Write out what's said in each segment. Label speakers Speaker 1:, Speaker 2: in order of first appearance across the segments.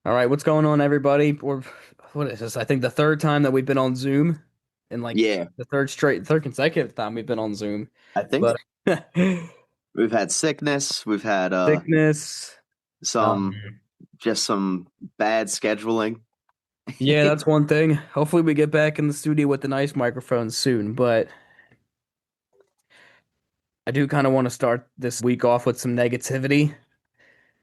Speaker 1: All right, what's going on, everybody? What is this? I think the third time that we've been on Zoom, and like
Speaker 2: Yeah,
Speaker 1: the third consecutive time we've been on Zoom.
Speaker 2: I think
Speaker 1: But
Speaker 2: we've had sickness, we've had
Speaker 1: sickness, um,
Speaker 2: some just some bad scheduling.
Speaker 1: yeah, that's one thing. Hopefully, we get back in the studio with the nice microphones soon. But I do kind of want to start this week off with some negativity,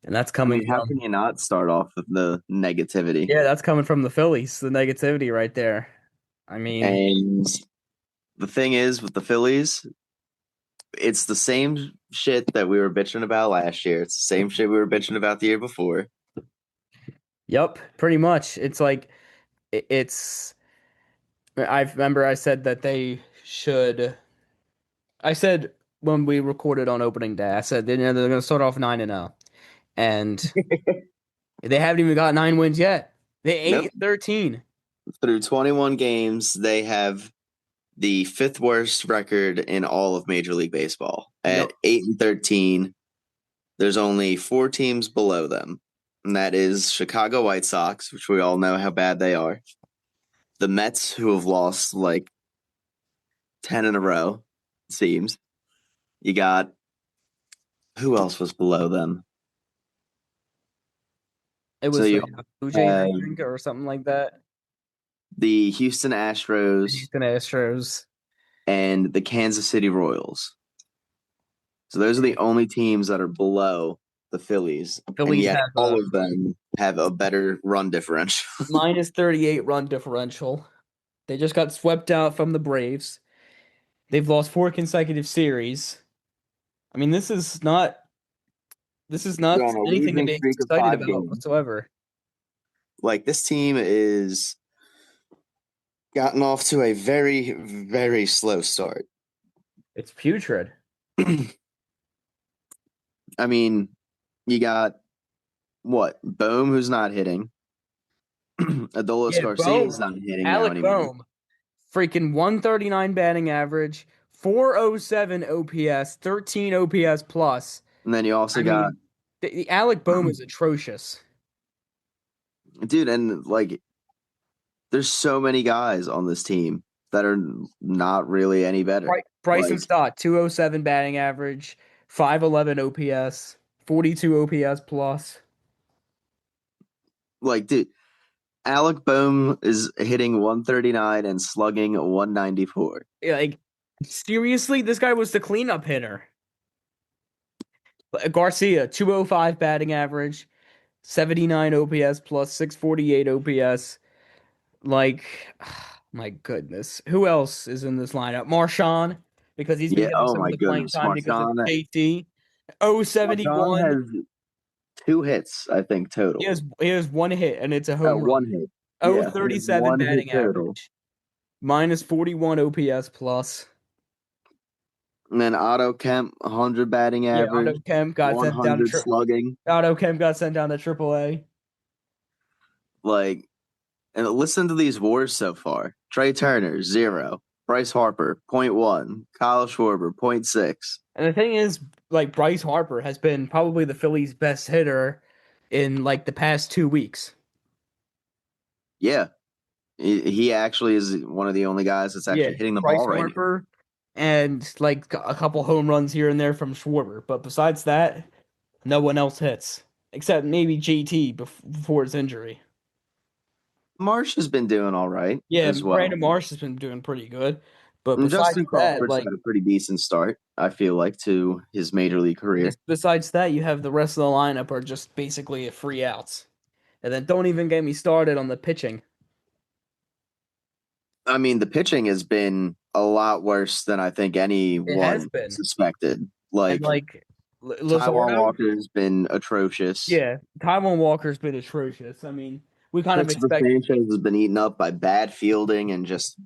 Speaker 1: and that's
Speaker 2: I
Speaker 1: coming
Speaker 2: mean, how
Speaker 1: from
Speaker 2: can you not start off with the negativity?
Speaker 1: yeah, that's coming from the Phillies. The negativity right there. I mean,
Speaker 2: And the thing is with the Phillies, it's the same shit that we were bitching about last year. It's the same shit we were bitching about the year before.
Speaker 1: yep, pretty much. It's like it's. I remember I said that they should. I said when we recorded on opening day, I said they're going to start off 9-0, and they haven't even got 9 wins yet. They
Speaker 2: Nope.
Speaker 1: 8-13.
Speaker 2: Through 21 games, they have the fifth worst record in all of Major League Baseball
Speaker 1: Yep.
Speaker 2: at 8-13. There's only four teams below them, and that is Chicago White Sox, which we all know how bad they are. The Mets, who have lost like 10 in a row, it seems. You got who else was below them?
Speaker 1: It
Speaker 2: So
Speaker 1: was
Speaker 2: you
Speaker 1: the Blue Jays,
Speaker 2: have
Speaker 1: I think, or something like that.
Speaker 2: the Houston
Speaker 1: The
Speaker 2: Astros
Speaker 1: Houston Astros.
Speaker 2: and the Kansas City Royals. So those are the only teams that are below the Phillies, and
Speaker 1: Phillies
Speaker 2: yet
Speaker 1: have a
Speaker 2: all of them have a better run differential.
Speaker 1: minus 38 run differential. They just got swept out from the Braves. They've lost four consecutive series. I mean, this is
Speaker 2: They're
Speaker 1: not
Speaker 2: on a
Speaker 1: anything to
Speaker 2: losing
Speaker 1: be
Speaker 2: streak of
Speaker 1: excited
Speaker 2: five
Speaker 1: about
Speaker 2: games.
Speaker 1: whatsoever.
Speaker 2: Like this team is gotten off to a very, very slow start.
Speaker 1: It's putrid.
Speaker 2: I mean, you got what? Bohm, who's not hitting. Adolis
Speaker 1: Yeah,
Speaker 2: Garcia is
Speaker 1: Bohm,
Speaker 2: not hitting now
Speaker 1: Alec
Speaker 2: anymore.
Speaker 1: Bohm, freaking 139 batting average, 407 OPS, 13 OPS plus.
Speaker 2: And then you
Speaker 1: I
Speaker 2: also got,
Speaker 1: mean, the Alec Bohm is atrocious.
Speaker 2: dude, and like, there's so many guys on this team that are not really any better.
Speaker 1: Bryson
Speaker 2: Like,
Speaker 1: Stott, 207 batting average, 511 OPS, 42 OPS plus.
Speaker 2: dude, Alec Bohm is hitting 139 and slugging 194.
Speaker 1: Like, seriously, this guy was the cleanup hitter. Garcia, 205 batting average, 79 OPS plus, 648 OPS. Like, my goodness. Who else is in this lineup? Marshawn, because he's been
Speaker 2: Yeah,
Speaker 1: getting
Speaker 2: oh
Speaker 1: some of
Speaker 2: my
Speaker 1: the playing
Speaker 2: goodness.
Speaker 1: time because of JT.
Speaker 2: Marshawn
Speaker 1: 071.
Speaker 2: has two hits, I think, total.
Speaker 1: He has one hit, and it's a home
Speaker 2: One
Speaker 1: run.
Speaker 2: hit. Yeah, he has
Speaker 1: 037
Speaker 2: one hit
Speaker 1: batting
Speaker 2: total.
Speaker 1: average, minus 41 OPS plus.
Speaker 2: And then Otto Kemp, 100 batting
Speaker 1: Yeah,
Speaker 2: average,
Speaker 1: Otto
Speaker 2: 100 slugging.
Speaker 1: Kemp got sent down to AAA.
Speaker 2: Like, and listen to these wars so far. Trey Turner, 0. Bryce Harper, point 0.1. Kyle Schwarber, point 0.6.
Speaker 1: And the thing is, like Bryce Harper has been probably the Phillies' best hitter in like the past 2 weeks.
Speaker 2: Yeah, he actually is one of the only guys that's
Speaker 1: Yeah,
Speaker 2: actually hitting the
Speaker 1: Bryce
Speaker 2: ball right now.
Speaker 1: Harper and like a couple home runs here and there from Schwarber. But besides that, no one else hits except maybe JT before his injury.
Speaker 2: Marsh has been doing all right
Speaker 1: Yeah,
Speaker 2: as well.
Speaker 1: Brandon Marsh has been doing pretty good. But
Speaker 2: And
Speaker 1: besides
Speaker 2: Justin
Speaker 1: that,
Speaker 2: Crawford's
Speaker 1: like
Speaker 2: had a pretty decent start, I feel like, to his major league career.
Speaker 1: besides that, you have the rest of the lineup are just basically free outs. And then don't even get me started on the pitching.
Speaker 2: I mean, the pitching has been a lot worse than I think
Speaker 1: It has
Speaker 2: anyone
Speaker 1: been.
Speaker 2: suspected.
Speaker 1: And
Speaker 2: Like,
Speaker 1: like
Speaker 2: Taiwan
Speaker 1: Luzardo,
Speaker 2: Walker has been atrocious.
Speaker 1: yeah, Taiwan Walker's been atrocious. I mean, we kind of
Speaker 2: Christopher
Speaker 1: expect.
Speaker 2: Sanchez has been eaten up by bad fielding and just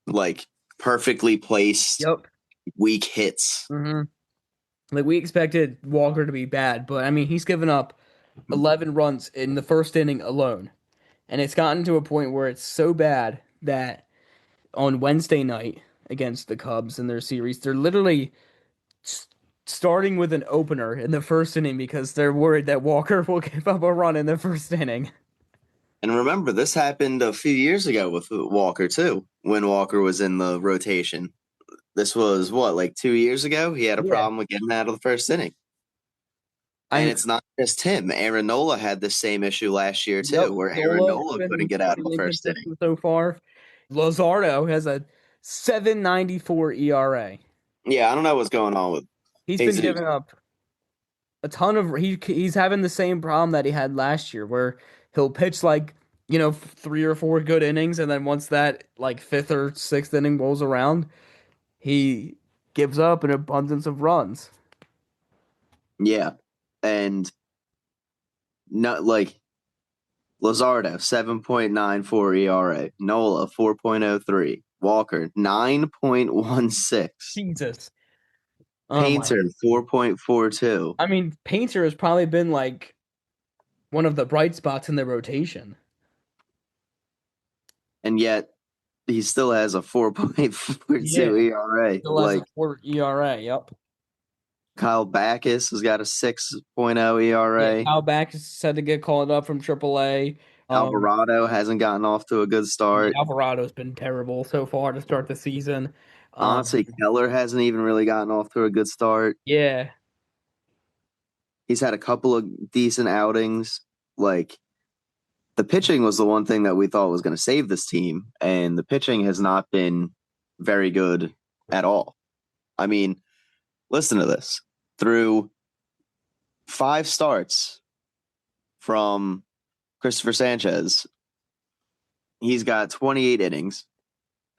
Speaker 2: like perfectly placed
Speaker 1: Yep.
Speaker 2: weak hits.
Speaker 1: hmm Like we expected Walker to be bad, but I mean, he's given up 11 runs in the first inning alone. And it's gotten to a point where it's so bad that on Wednesday night against the Cubs in their series, they're literally starting with an opener in the first inning because they're worried that Walker will give up a run in the first inning.
Speaker 2: And remember, this happened a few years ago with Walker too, when Walker was in the rotation. This was what, like 2 years ago? He had a
Speaker 1: Yeah.
Speaker 2: problem with getting out of the first inning. And
Speaker 1: I
Speaker 2: it's not just him. Aaron Nola had the same issue last year
Speaker 1: Yep,
Speaker 2: too, where Aaron
Speaker 1: Nola has
Speaker 2: Nola couldn't
Speaker 1: been
Speaker 2: get out of the
Speaker 1: pretty
Speaker 2: first inning.
Speaker 1: inconsistent so far. Lazardo has a 7.94 ERA.
Speaker 2: Yeah, I don't know what's going on with
Speaker 1: He's been
Speaker 2: Jesus.
Speaker 1: giving up a ton of he's having the same problem that he had last year where he'll pitch like, 3 or 4 good innings and then once that like fifth or sixth inning rolls around, he gives up an abundance of runs.
Speaker 2: Yeah. And not like Lazardo, 7.94 ERA. Nola, 4.03. Walker, 9.16.
Speaker 1: Jesus. Oh my.
Speaker 2: Painter, 4.42.
Speaker 1: I mean, Painter has probably been like one of the bright spots in the rotation.
Speaker 2: And yet he still has a 4.42
Speaker 1: Yeah.
Speaker 2: ERA.
Speaker 1: Still has a
Speaker 2: Like
Speaker 1: 4 ERA. Yep.
Speaker 2: Kyle Backus has got a 6.0
Speaker 1: Yeah,
Speaker 2: ERA.
Speaker 1: Kyle Back is said to get called up from AAA.
Speaker 2: Alvarado hasn't gotten off to a good
Speaker 1: Yeah,
Speaker 2: start.
Speaker 1: Alvarado's been terrible so far to start the season.
Speaker 2: Honestly,
Speaker 1: Um,
Speaker 2: Keller hasn't even really gotten off to a good start.
Speaker 1: yeah,
Speaker 2: He's had a couple of decent outings. Like the pitching was the one thing that we thought was going to save this team, and the pitching has not been very good at all. I mean, listen to this. Through 5 starts from Christopher Sanchez, he's got 28 innings,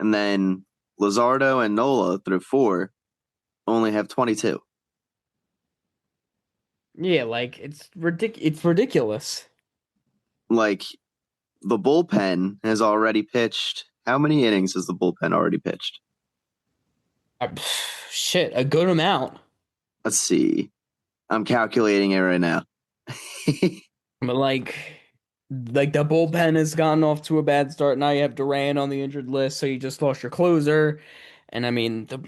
Speaker 2: and then Lazardo and Nola through 4 only have 22.
Speaker 1: yeah, like it's ridiculous.
Speaker 2: Like the bullpen has already pitched. How many innings has the bullpen already pitched?
Speaker 1: Shit, a good amount.
Speaker 2: Let's see. I'm calculating it right now.
Speaker 1: But like the bullpen has gotten off to a bad start. Now you have Duran on the injured list, so you just lost your closer. And I mean, the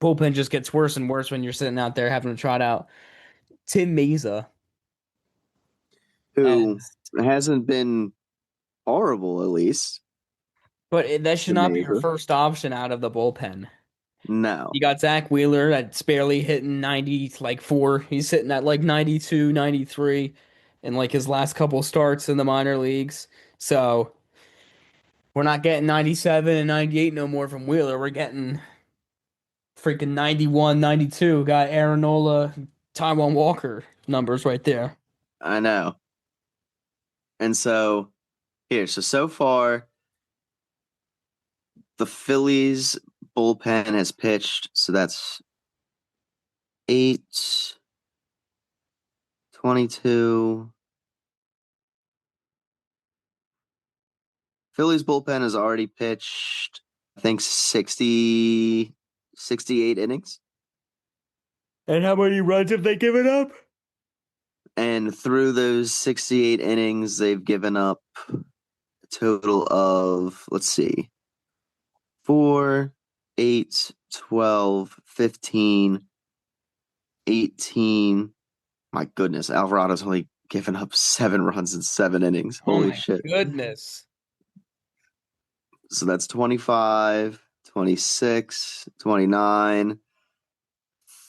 Speaker 1: bullpen just gets worse and worse when you're sitting out there having to trot out Tim Mesa.
Speaker 2: Who
Speaker 1: As
Speaker 2: hasn't been horrible, at least.
Speaker 1: But that should not be your
Speaker 2: Jamaica.
Speaker 1: first option out of the bullpen.
Speaker 2: No,
Speaker 1: You got Zach Wheeler that's barely hitting 90, like four. He's sitting at like 92, 93 in like his last couple starts in the minor leagues. So we're not getting 97 and 98 no more from Wheeler. We're getting freaking 91, 92. Got Aaron Nola, Taiwan Walker numbers right there.
Speaker 2: I know. And so here, so far, the Phillies bullpen has pitched. So that's 8, 22. Phillies bullpen has already pitched, I think, 60, 68 innings.
Speaker 1: And how many runs have they given up?
Speaker 2: And through those 68 innings, they've given up a total of, let's see, 4, 8, 12, 15, 18. My goodness, Alvarado's only given up 7 runs in 7 innings.
Speaker 1: Oh
Speaker 2: Holy
Speaker 1: my
Speaker 2: shit.
Speaker 1: goodness.
Speaker 2: So that's 25, 26, 29,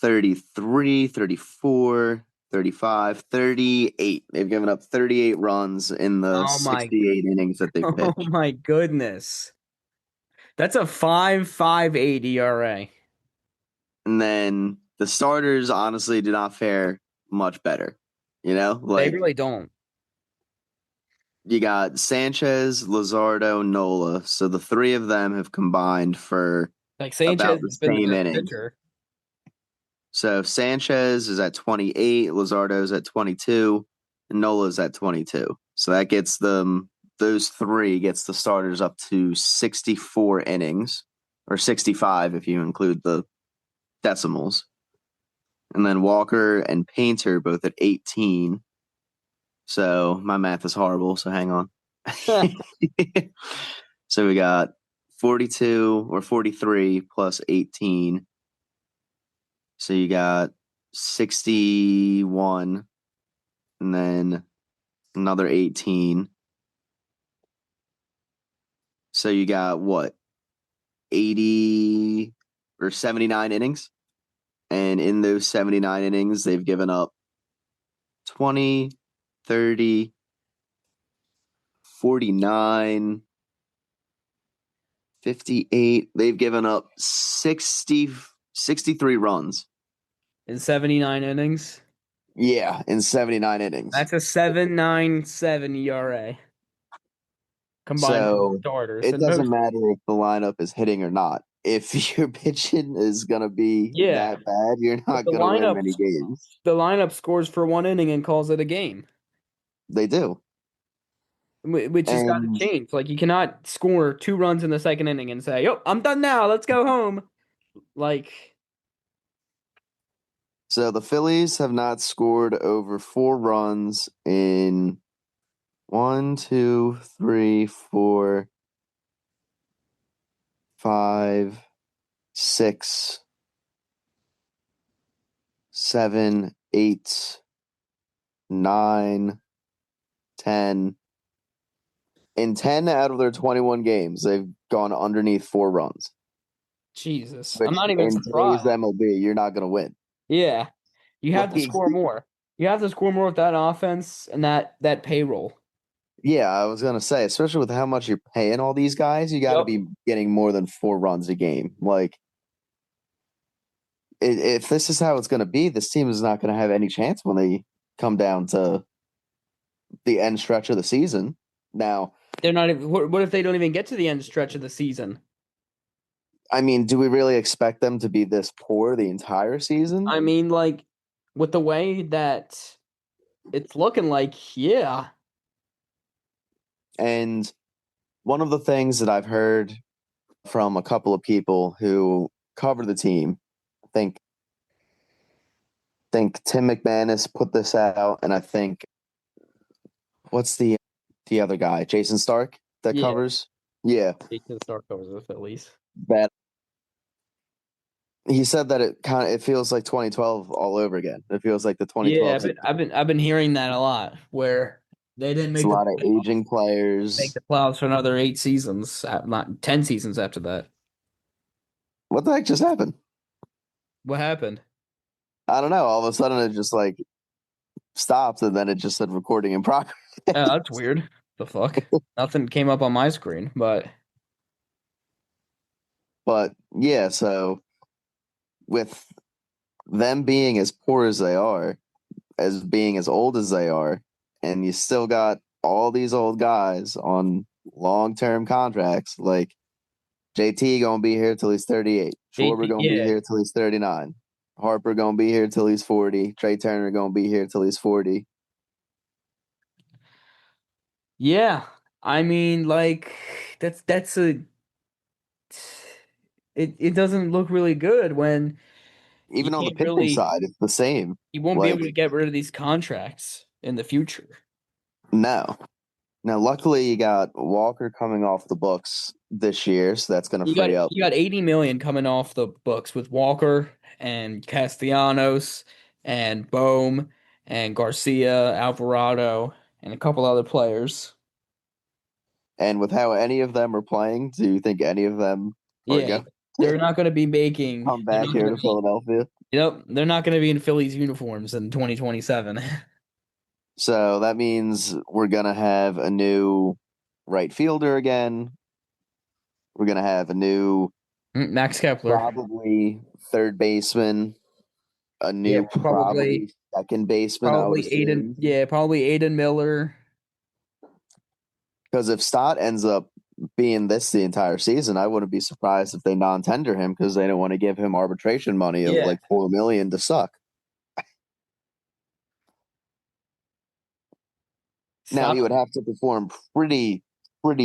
Speaker 2: 33, 34, 35, 38. They've given up 38 runs in the
Speaker 1: Oh my
Speaker 2: 68 innings that they've
Speaker 1: oh
Speaker 2: pitched.
Speaker 1: my goodness. That's a 5.58 ERA.
Speaker 2: And then the starters honestly do not fare much better. You know,
Speaker 1: They
Speaker 2: like
Speaker 1: really don't.
Speaker 2: you got Sanchez, Lazardo, Nola. So the three of them have combined for
Speaker 1: Like
Speaker 2: about
Speaker 1: Sanchez
Speaker 2: the
Speaker 1: has been the
Speaker 2: same
Speaker 1: best
Speaker 2: innings.
Speaker 1: pitcher.
Speaker 2: So Sanchez is at 28, Lazardo's at 22, and Nola's at 22. So that gets them, those three gets the starters up to 64 innings, or 65 if you include the decimals. And then Walker and Painter both at 18. So my math is horrible, so hang on. So we got 42 or 43 plus 18 So you got 61 and then another 18. So you got what, 80 or 79 innings? And in those 79 innings, they've given up 20, 30, 49, 58. They've given up 63 runs.
Speaker 1: In 79 innings.
Speaker 2: Yeah, in 79 innings.
Speaker 1: That's a 7.97 ERA combined with
Speaker 2: So
Speaker 1: starters.
Speaker 2: it
Speaker 1: And
Speaker 2: doesn't
Speaker 1: most,
Speaker 2: matter if the lineup is hitting or not. If your pitching is going to be
Speaker 1: yeah,
Speaker 2: that bad, you're
Speaker 1: but
Speaker 2: not going to win many games.
Speaker 1: the lineup scores for one inning and calls it a game,
Speaker 2: They do.
Speaker 1: which has got to
Speaker 2: And
Speaker 1: change. Like you cannot score 2 runs in the second inning and say, "Oh, I'm done now. Let's go home." Like,
Speaker 2: so the Phillies have not scored over 4 runs in one, two, three, four, five, six, seven, eight, nine, 10. In 10 out of their 21 games, they've gone underneath 4 runs,
Speaker 1: Jesus, I'm
Speaker 2: which
Speaker 1: not even
Speaker 2: in today's
Speaker 1: surprised.
Speaker 2: MLB, you're not going to win.
Speaker 1: Yeah, you have to
Speaker 2: Like,
Speaker 1: score more. You have to score more with that offense and that payroll.
Speaker 2: yeah, I was going to say, especially with how much you're paying all these guys, you got to
Speaker 1: Yep.
Speaker 2: be getting more than 4 runs a game. Like, if this is how it's going to be, this team is not going to have any chance when they come down to the end stretch of the season. Now,
Speaker 1: They're not even. What if they don't even get to the end stretch of the season?
Speaker 2: I mean, do we really expect them to be this poor the entire season?
Speaker 1: I mean, like, with the way that it's looking like, yeah.
Speaker 2: And one of the things that I've heard from a couple of people who cover the team, I think Tim McManus put this out, and I think what's the other guy, Jason Stark, that
Speaker 1: Yeah,
Speaker 2: covers. Yeah,
Speaker 1: because Stark covers the Phillies.
Speaker 2: that he said that it feels like 2012 all over again. It feels like the
Speaker 1: Yeah,
Speaker 2: 2012
Speaker 1: but
Speaker 2: season.
Speaker 1: I've been hearing that a lot where they didn't
Speaker 2: It's a
Speaker 1: make the
Speaker 2: lot of
Speaker 1: playoffs,
Speaker 2: aging
Speaker 1: make
Speaker 2: players.
Speaker 1: the playoffs for another 8 seasons, not 10 seasons after that.
Speaker 2: What the heck just happened?
Speaker 1: What happened?
Speaker 2: I don't know. All of a sudden, it just like stopped, and then it just said recording in progress.
Speaker 1: Oh, that's weird. The fuck? Nothing came up on my screen, but
Speaker 2: But yeah, so with them being as poor as they are, as being as old as they are, and you still got all these old guys on long-term contracts, like JT gonna be here till he's 38, Schwarber gonna be
Speaker 1: Yeah,
Speaker 2: here till he's 39, Harper gonna be here till he's 40, Trey Turner gonna be here till he's 40.
Speaker 1: yeah. I mean, like that's a it doesn't look really good when you
Speaker 2: Even on the
Speaker 1: can't
Speaker 2: pitching
Speaker 1: really
Speaker 2: side, it's the same.
Speaker 1: you won't be able
Speaker 2: Like,
Speaker 1: to get rid of these contracts in the future.
Speaker 2: no. Now, luckily, you got Walker coming off the books this year, so that's going to free up.
Speaker 1: You got 80 million coming off the books with Walker and Castellanos and Bohm and Garcia, Alvarado, and a couple other players.
Speaker 2: And with how any of them are playing, do you think any of them are
Speaker 1: Yeah,
Speaker 2: going
Speaker 1: they're
Speaker 2: to
Speaker 1: not going to be making.
Speaker 2: come
Speaker 1: They're
Speaker 2: back
Speaker 1: not
Speaker 2: here
Speaker 1: going
Speaker 2: to
Speaker 1: to be.
Speaker 2: Philadelphia?
Speaker 1: Yep, they're not going to be in Phillies uniforms in 2027.
Speaker 2: So that means we're going to have a new right fielder again. We're going to have a new,
Speaker 1: Max Kepler.
Speaker 2: probably third baseman, a
Speaker 1: Yeah,
Speaker 2: new, probably second baseman, I would
Speaker 1: probably Aiden.
Speaker 2: assume.
Speaker 1: Yeah, probably Aiden Miller.
Speaker 2: Because if Stott ends up being this the entire season, I wouldn't be surprised if they non-tender him because they don't want to give him arbitration money of
Speaker 1: Yeah,
Speaker 2: like 4 million to suck. Now he
Speaker 1: stop.
Speaker 2: would have to perform pretty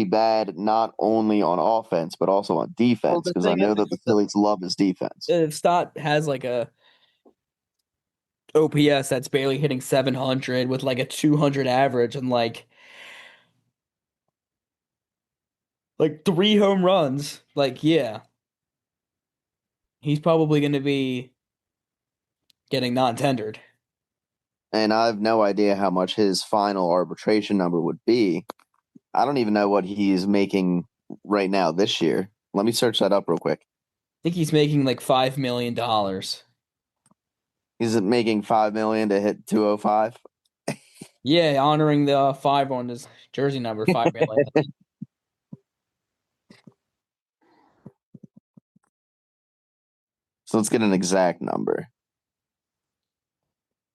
Speaker 2: bad, not only on offense but also on
Speaker 1: Well,
Speaker 2: defense,
Speaker 1: the
Speaker 2: because I
Speaker 1: thing is,
Speaker 2: know that the Phillies love his defense.
Speaker 1: if Stott has like a OPS that's barely hitting 700 with like a 200 average and like 3 home runs, like yeah, he's probably going to be. getting non-tendered.
Speaker 2: And I have no idea how much his final arbitration number would be. I don't even know what he's making right now this year. Let me search that up real quick.
Speaker 1: Think he's making like $5 million.
Speaker 2: He's making 5 million to hit 205.
Speaker 1: Yeah, honoring the five on his jersey number, 5 million.
Speaker 2: So let's get an exact number.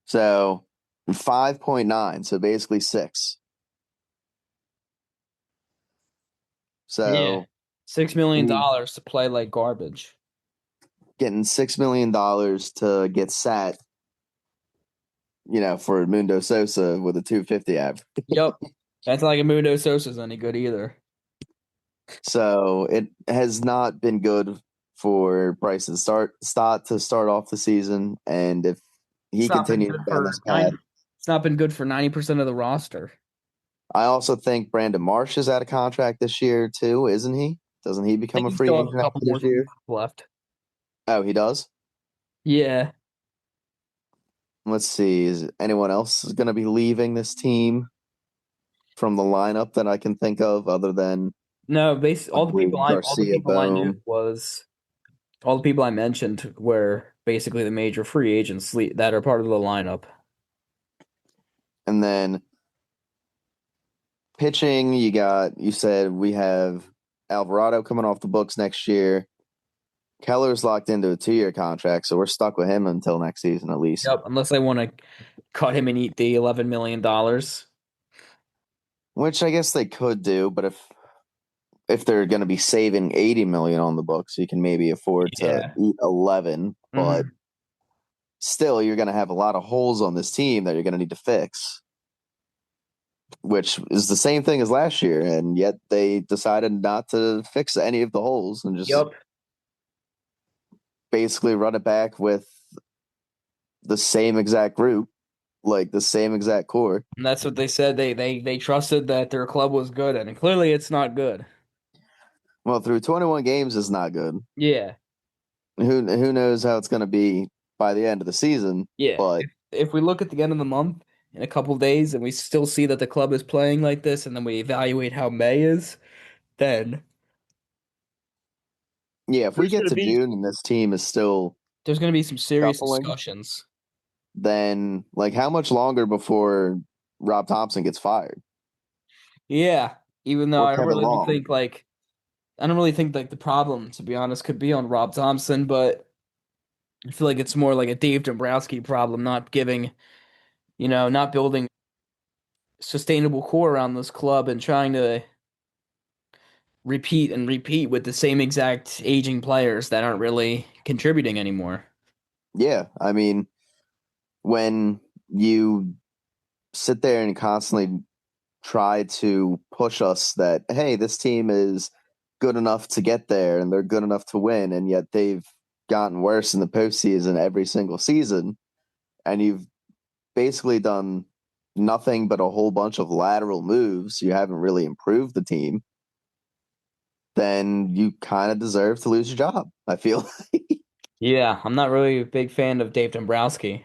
Speaker 2: So 5.9, so basically six.
Speaker 1: Yeah,
Speaker 2: So
Speaker 1: $6 million
Speaker 2: he's
Speaker 1: to play like garbage.
Speaker 2: getting $6 million to get sat, for Mundo Sosa with a 250 average.
Speaker 1: Yep, that's not like Mundo Sosa's any good either.
Speaker 2: So it has not been good for Bryson Stott to start off the season, and if
Speaker 1: It's
Speaker 2: he
Speaker 1: not been
Speaker 2: continues
Speaker 1: good
Speaker 2: down
Speaker 1: for
Speaker 2: this path,
Speaker 1: 90. It's not been good for 90% of the roster.
Speaker 2: I also think Brandon Marsh is out of contract this year too, isn't he? Doesn't he
Speaker 1: I
Speaker 2: become
Speaker 1: think
Speaker 2: a
Speaker 1: he
Speaker 2: free
Speaker 1: still has
Speaker 2: agent
Speaker 1: a couple
Speaker 2: after
Speaker 1: more
Speaker 2: this year?
Speaker 1: seasons left.
Speaker 2: Oh, he does.
Speaker 1: Yeah.
Speaker 2: Let's see. Is anyone else going to be leaving this team from the lineup that I can think of other than
Speaker 1: No,
Speaker 2: probably
Speaker 1: all the
Speaker 2: Garcia,
Speaker 1: people I knew
Speaker 2: Bohm,
Speaker 1: was all the people I mentioned were basically the major free agents that are part of the lineup.
Speaker 2: and then pitching? You said we have Alvarado coming off the books next year. Keller's locked into a 2-year contract, so we're stuck with him until next season at least.
Speaker 1: Yep, unless they want to cut him and eat the $11 million.
Speaker 2: Which I guess they could do, but if they're going to be saving 80 million on the books, you can maybe afford to
Speaker 1: Yeah.
Speaker 2: eat 11, but
Speaker 1: Hmm.
Speaker 2: still you're going to have a lot of holes on this team that you're going to need to fix, which is the same thing as last year, and yet they decided not to fix any of the holes and just
Speaker 1: Yep.
Speaker 2: basically run it back with the same exact group, like the same exact core.
Speaker 1: And that's what they said. They trusted that their club was good, and clearly it's not good.
Speaker 2: Well, through 21 games is not good.
Speaker 1: Yeah.
Speaker 2: Who knows how it's going to be by the end of the season,
Speaker 1: Yeah.
Speaker 2: but
Speaker 1: If we look at the end of the month in a couple days and we still see that the club is playing like this, and then we evaluate how May is, then
Speaker 2: yeah, if we
Speaker 1: there's
Speaker 2: get
Speaker 1: gonna
Speaker 2: to
Speaker 1: be
Speaker 2: June and this team is still
Speaker 1: there's gonna be some serious
Speaker 2: shuffling,
Speaker 1: discussions.
Speaker 2: then like how much longer before Rob Thompson gets fired
Speaker 1: Yeah. Even though
Speaker 2: or Kevin Long?
Speaker 1: I don't really think like the problem, to be honest, could be on Rob Thompson, but I feel like it's more like a Dave Dombrowski problem, not building sustainable core around this club and trying to repeat and repeat with the same exact aging players that aren't really contributing anymore.
Speaker 2: Yeah, I mean, when you sit there and constantly try to push us that hey, this team is good enough to get there and they're good enough to win, and yet they've gotten worse in the postseason every single season, and you've basically done nothing but a whole bunch of lateral moves. You haven't really improved the team. Then you kind of deserve to lose your job. I feel
Speaker 1: Yeah, I'm not really a big fan of Dave Dombrowski.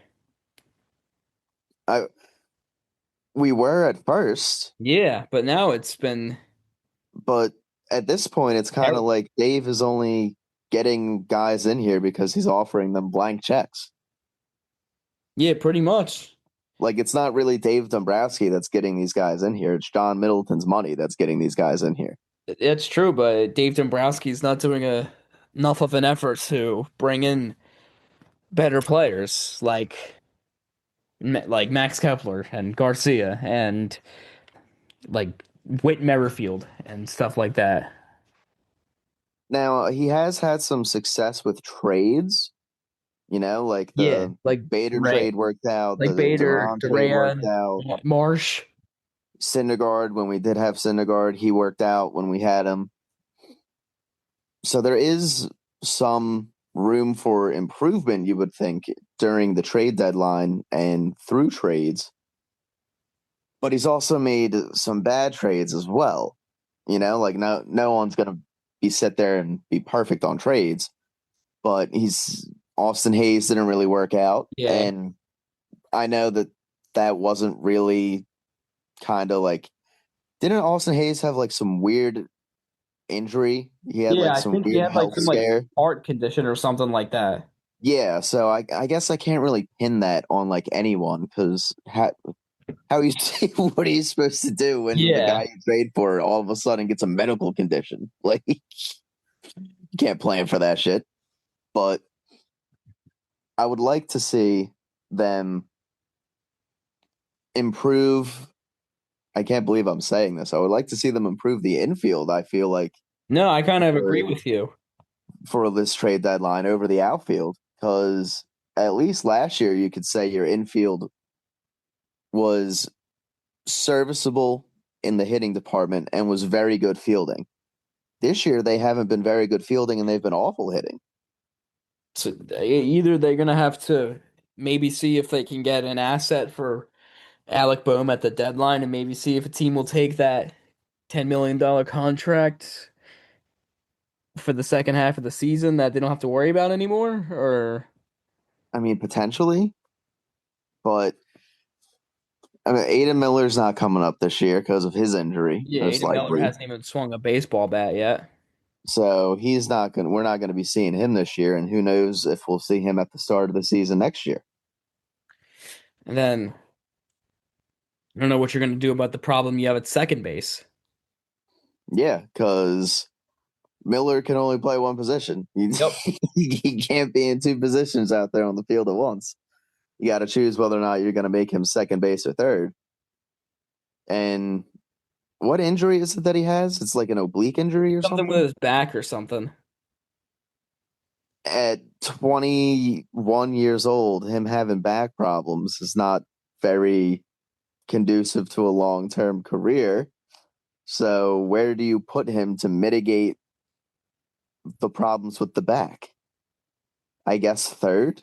Speaker 2: I we were at first,
Speaker 1: Yeah, but now it's been
Speaker 2: but at this point, it's kind of
Speaker 1: terrible.
Speaker 2: like Dave is only getting guys in here because he's offering them blank checks.
Speaker 1: Yeah, pretty much.
Speaker 2: Like it's not really Dave Dombrowski that's getting these guys in here. It's John Middleton's money that's getting these guys in here.
Speaker 1: It's true, but Dave Dombrowski's not doing enough of an effort to bring in better players like Max Kepler and Garcia and like Whit Merrifield and stuff like that.
Speaker 2: Now he has had some success with trades. Like
Speaker 1: Yeah,
Speaker 2: the
Speaker 1: like
Speaker 2: Bader
Speaker 1: Ray,
Speaker 2: trade worked out,
Speaker 1: like
Speaker 2: the
Speaker 1: Bader,
Speaker 2: Duran trade worked
Speaker 1: Duran,
Speaker 2: out.
Speaker 1: Marsh.
Speaker 2: Syndergaard, when we did have Syndergaard, he worked out when we had him. So there is some room for improvement, you would think, during the trade deadline and through trades. But he's also made some bad trades as well. Like no one's gonna be sit there and be perfect on trades, but he's Austin Hayes didn't really work out.
Speaker 1: Yeah.
Speaker 2: And I know that that wasn't really kind of like, didn't Austin Hayes have like some weird injury? He had
Speaker 1: Yeah,
Speaker 2: like
Speaker 1: I
Speaker 2: some
Speaker 1: think he
Speaker 2: weird
Speaker 1: had like
Speaker 2: health
Speaker 1: some like
Speaker 2: scare.
Speaker 1: heart condition or something like that.
Speaker 2: Yeah, so I guess I can't really pin that on like anyone because how you what are you supposed to do when the
Speaker 1: Yeah.
Speaker 2: guy you trade for all of a sudden gets a medical condition? Like you can't plan for that shit. But I would like to see them improve. I can't believe I'm saying this. I would like to see them improve the infield. I feel like
Speaker 1: No, I kind of agree
Speaker 2: for
Speaker 1: with you.
Speaker 2: this trade deadline over the outfield because at least last year you could say your infield was serviceable in the hitting department and was very good fielding. This year they haven't been very good fielding and they've been awful hitting.
Speaker 1: So either they're gonna have to maybe see if they can get an asset for Alec Boehm at the deadline and maybe see if a team will take that $10 million contract for the second half of the season that they don't have to worry about anymore, or
Speaker 2: I mean, potentially, but I mean, Aiden Miller's not coming up this year because of his injury,
Speaker 1: yeah,
Speaker 2: most
Speaker 1: Aiden Miller
Speaker 2: likely.
Speaker 1: hasn't even swung a baseball bat yet.
Speaker 2: So he's not going. We're not going to be seeing him this year, and who knows if we'll see him at the start of the season next year.
Speaker 1: And then I don't know what you're gonna do about the problem you have at second base.
Speaker 2: Yeah, because Miller can only play one position.
Speaker 1: Yep.
Speaker 2: He can't be in two positions out there on the field at once. You got to choose whether or not you're going to make him second base or third. And what injury is it that he has? It's like an oblique injury or
Speaker 1: Something with
Speaker 2: something.
Speaker 1: his back or something.
Speaker 2: At 21 years old, him having back problems is not very conducive to a long term career. So, where do you put him to mitigate the problems with the back? I guess third.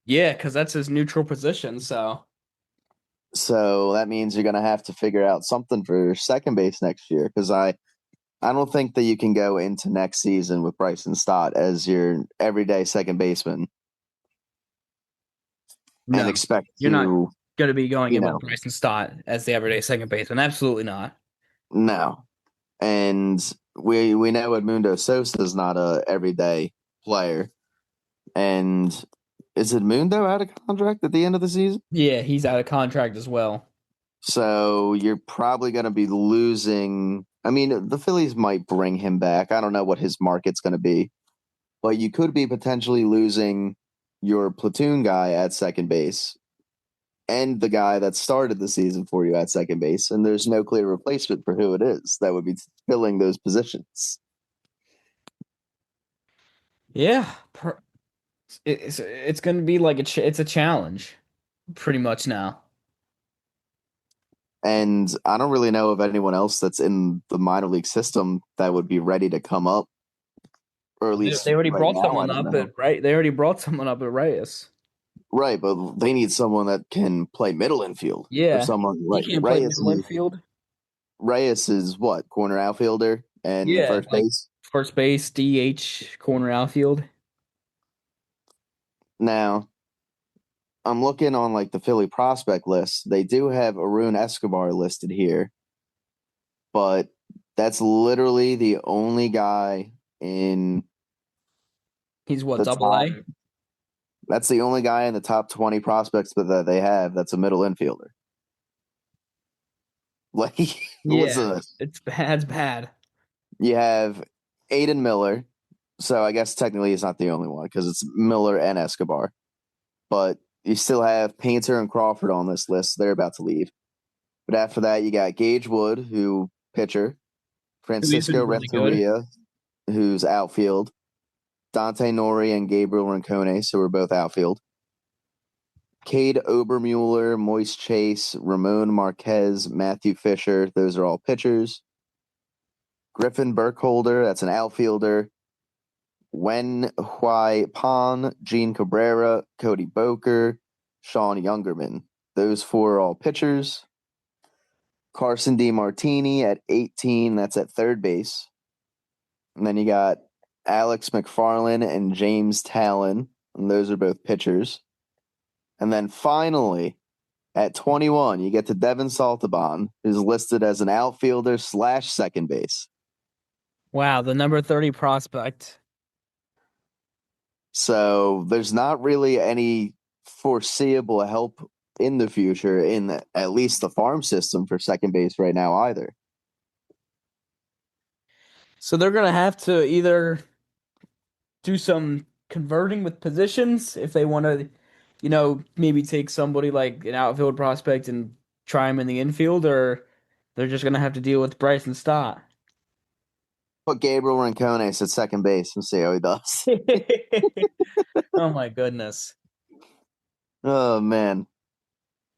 Speaker 1: Yeah, because that's his neutral position. So
Speaker 2: So that means you're going to have to figure out something for second base next year because I don't think that you can go into next season with Bryson Stott as your everyday second baseman and
Speaker 1: no,
Speaker 2: expect
Speaker 1: you're not
Speaker 2: to,
Speaker 1: gonna be going
Speaker 2: you
Speaker 1: in with
Speaker 2: know,
Speaker 1: Bryson Stott as the everyday second baseman. Absolutely not.
Speaker 2: no. And we know Edmundo Sosa is not a everyday player. And is Edmundo out of contract at the end of the season?
Speaker 1: Yeah, he's out of contract as well.
Speaker 2: So you're probably going to be losing. I mean, the Phillies might bring him back. I don't know what his market's going to be, but you could be potentially losing your platoon guy at second base and the guy that started the season for you at second base, and there's no clear replacement for who it is that would be filling those positions.
Speaker 1: Yeah, it's gonna be like it's a challenge, pretty much now.
Speaker 2: And I don't really know of anyone else that's in the minor league system that would be ready to come up, or at
Speaker 1: They
Speaker 2: least
Speaker 1: already
Speaker 2: right
Speaker 1: brought
Speaker 2: now, I
Speaker 1: someone
Speaker 2: don't
Speaker 1: up
Speaker 2: know.
Speaker 1: at right. They already brought someone up at Reyes.
Speaker 2: Right, but they need someone that can play middle infield or
Speaker 1: Yeah,
Speaker 2: someone
Speaker 1: he
Speaker 2: like
Speaker 1: can't play middle infield.
Speaker 2: Reyes is what, corner outfielder and
Speaker 1: Yeah,
Speaker 2: first
Speaker 1: like
Speaker 2: base.
Speaker 1: first base, DH, corner outfield.
Speaker 2: Now, I'm looking on like the Philly prospect list. They do have Arun Escobar listed here, but that's literally the only guy in
Speaker 1: He's what,
Speaker 2: the
Speaker 1: double
Speaker 2: top.
Speaker 1: A?
Speaker 2: That's the only guy in the top 20 prospects that they have that's a middle infielder. Like, listen
Speaker 1: Yeah,
Speaker 2: to this.
Speaker 1: it's bad. It's bad.
Speaker 2: You have Aiden Miller. So I guess technically he's not the only one because it's Miller and Escobar. But you still have Painter and Crawford on this list. They're about to leave. But after that, you got Gage Wood, who pitcher,
Speaker 1: He's
Speaker 2: Francisco
Speaker 1: been really good.
Speaker 2: Renteria, who's outfield, Dante Nori and Gabriel Rincone, so we're both outfield. Cade Obermueller, Moise Chase, Ramon Marquez, Matthew Fisher, those are all pitchers. Griffin Burkholder, that's an outfielder. Wen Hui Pan, Gene Cabrera, Cody Boker, Sean Youngerman. Those four are all pitchers. Carson DeMartini at 18, that's at third base. And then you got Alex McFarland and James Talon and those are both pitchers. And then finally, at 21, you get to Devin Saltabon, who's listed as an outfielder slash second base.
Speaker 1: Wow, the number 30 prospect.
Speaker 2: So there's not really any foreseeable help in the future in at least the farm system for second base right now either.
Speaker 1: So they're gonna have to either do some converting with positions if they want to, maybe take somebody like an outfield prospect and try him in the infield, or they're just gonna have to deal with Bryson Stott.
Speaker 2: Put Gabriel Rincones at second base and see how he does.
Speaker 1: Oh my goodness.
Speaker 2: Oh man,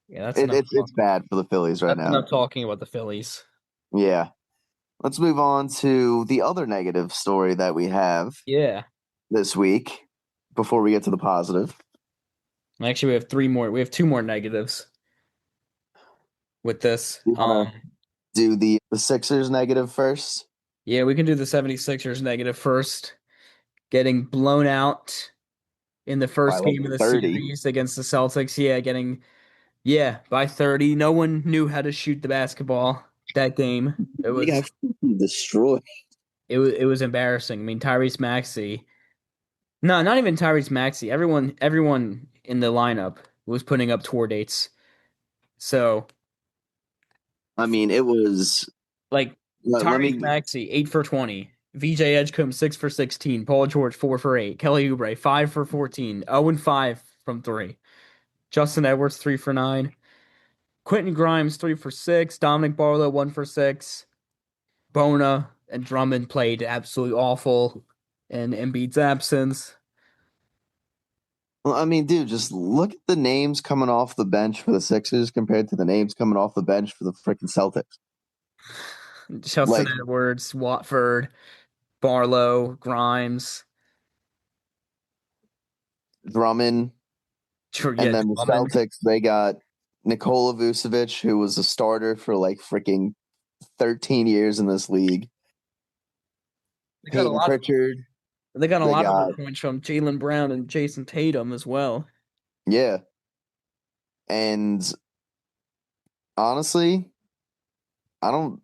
Speaker 1: Yeah, that's
Speaker 2: it,
Speaker 1: enough
Speaker 2: it's
Speaker 1: talking.
Speaker 2: bad for the Phillies right
Speaker 1: That's
Speaker 2: now.
Speaker 1: enough talking about the Phillies.
Speaker 2: Yeah, let's move on to the other negative story that we have
Speaker 1: Yeah.
Speaker 2: this week before we get to the positive.
Speaker 1: Actually, we have three more. We have two more negatives with this.
Speaker 2: You want to do the Sixers negative first?
Speaker 1: Yeah, we can do the 76ers negative first. Getting blown out in the
Speaker 2: By
Speaker 1: first
Speaker 2: like
Speaker 1: game of the
Speaker 2: 30.
Speaker 1: series against the Celtics. By 30. No one knew how to shoot the basketball that game. It
Speaker 2: They
Speaker 1: was
Speaker 2: got destroyed.
Speaker 1: it was embarrassing. I mean, Tyrese Maxey. No, not even Tyrese Maxey. Everyone in the lineup was putting up tour dates. So,
Speaker 2: I mean, it was.
Speaker 1: like
Speaker 2: Let
Speaker 1: Tyrese
Speaker 2: me.
Speaker 1: Maxey, 8 for 20. VJ Edgecombe, 6 for 16. Paul George, 4 for 8. Kelly Oubre, 5 for 14. 0 and 5 from three. Justin Edwards, 3 for 9. Quentin Grimes, 3 for 6. Dominic Barlow, 1 for 6. Bona and Drummond played absolutely awful in Embiid's absence.
Speaker 2: Well, I mean, dude, just look at the names coming off the bench for the Sixers compared to the names coming off the bench for the freaking Celtics.
Speaker 1: Justin
Speaker 2: Like
Speaker 1: Edwards, Watford, Barlow, Grimes.
Speaker 2: Drummond, and
Speaker 1: Yeah,
Speaker 2: then the
Speaker 1: Drummond.
Speaker 2: Celtics, they got Nikola Vucevic, who was a starter for like freaking 13 years in this league.
Speaker 1: They got a
Speaker 2: Peyton
Speaker 1: lot of
Speaker 2: Pritchard,
Speaker 1: they got a
Speaker 2: they
Speaker 1: lot of other
Speaker 2: got
Speaker 1: points from Jaylen Brown and Jason Tatum as well.
Speaker 2: yeah, and honestly, I don't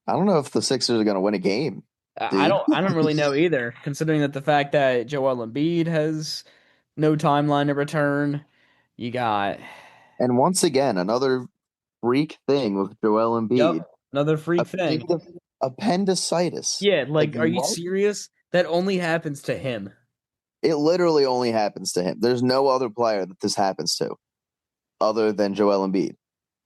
Speaker 2: I don't know if the Sixers are going to win a game,
Speaker 1: I
Speaker 2: dude.
Speaker 1: don't really know either, considering that the fact that Joel Embiid has no timeline to return. You got
Speaker 2: And once again, another freak thing with Joel Embiid,
Speaker 1: Yep, another freak thing.
Speaker 2: appendicitis.
Speaker 1: Yeah,
Speaker 2: Like
Speaker 1: like, are you
Speaker 2: what?
Speaker 1: serious? That only happens to him.
Speaker 2: It literally only happens to him. There's no other player that this happens to other than Joel Embiid.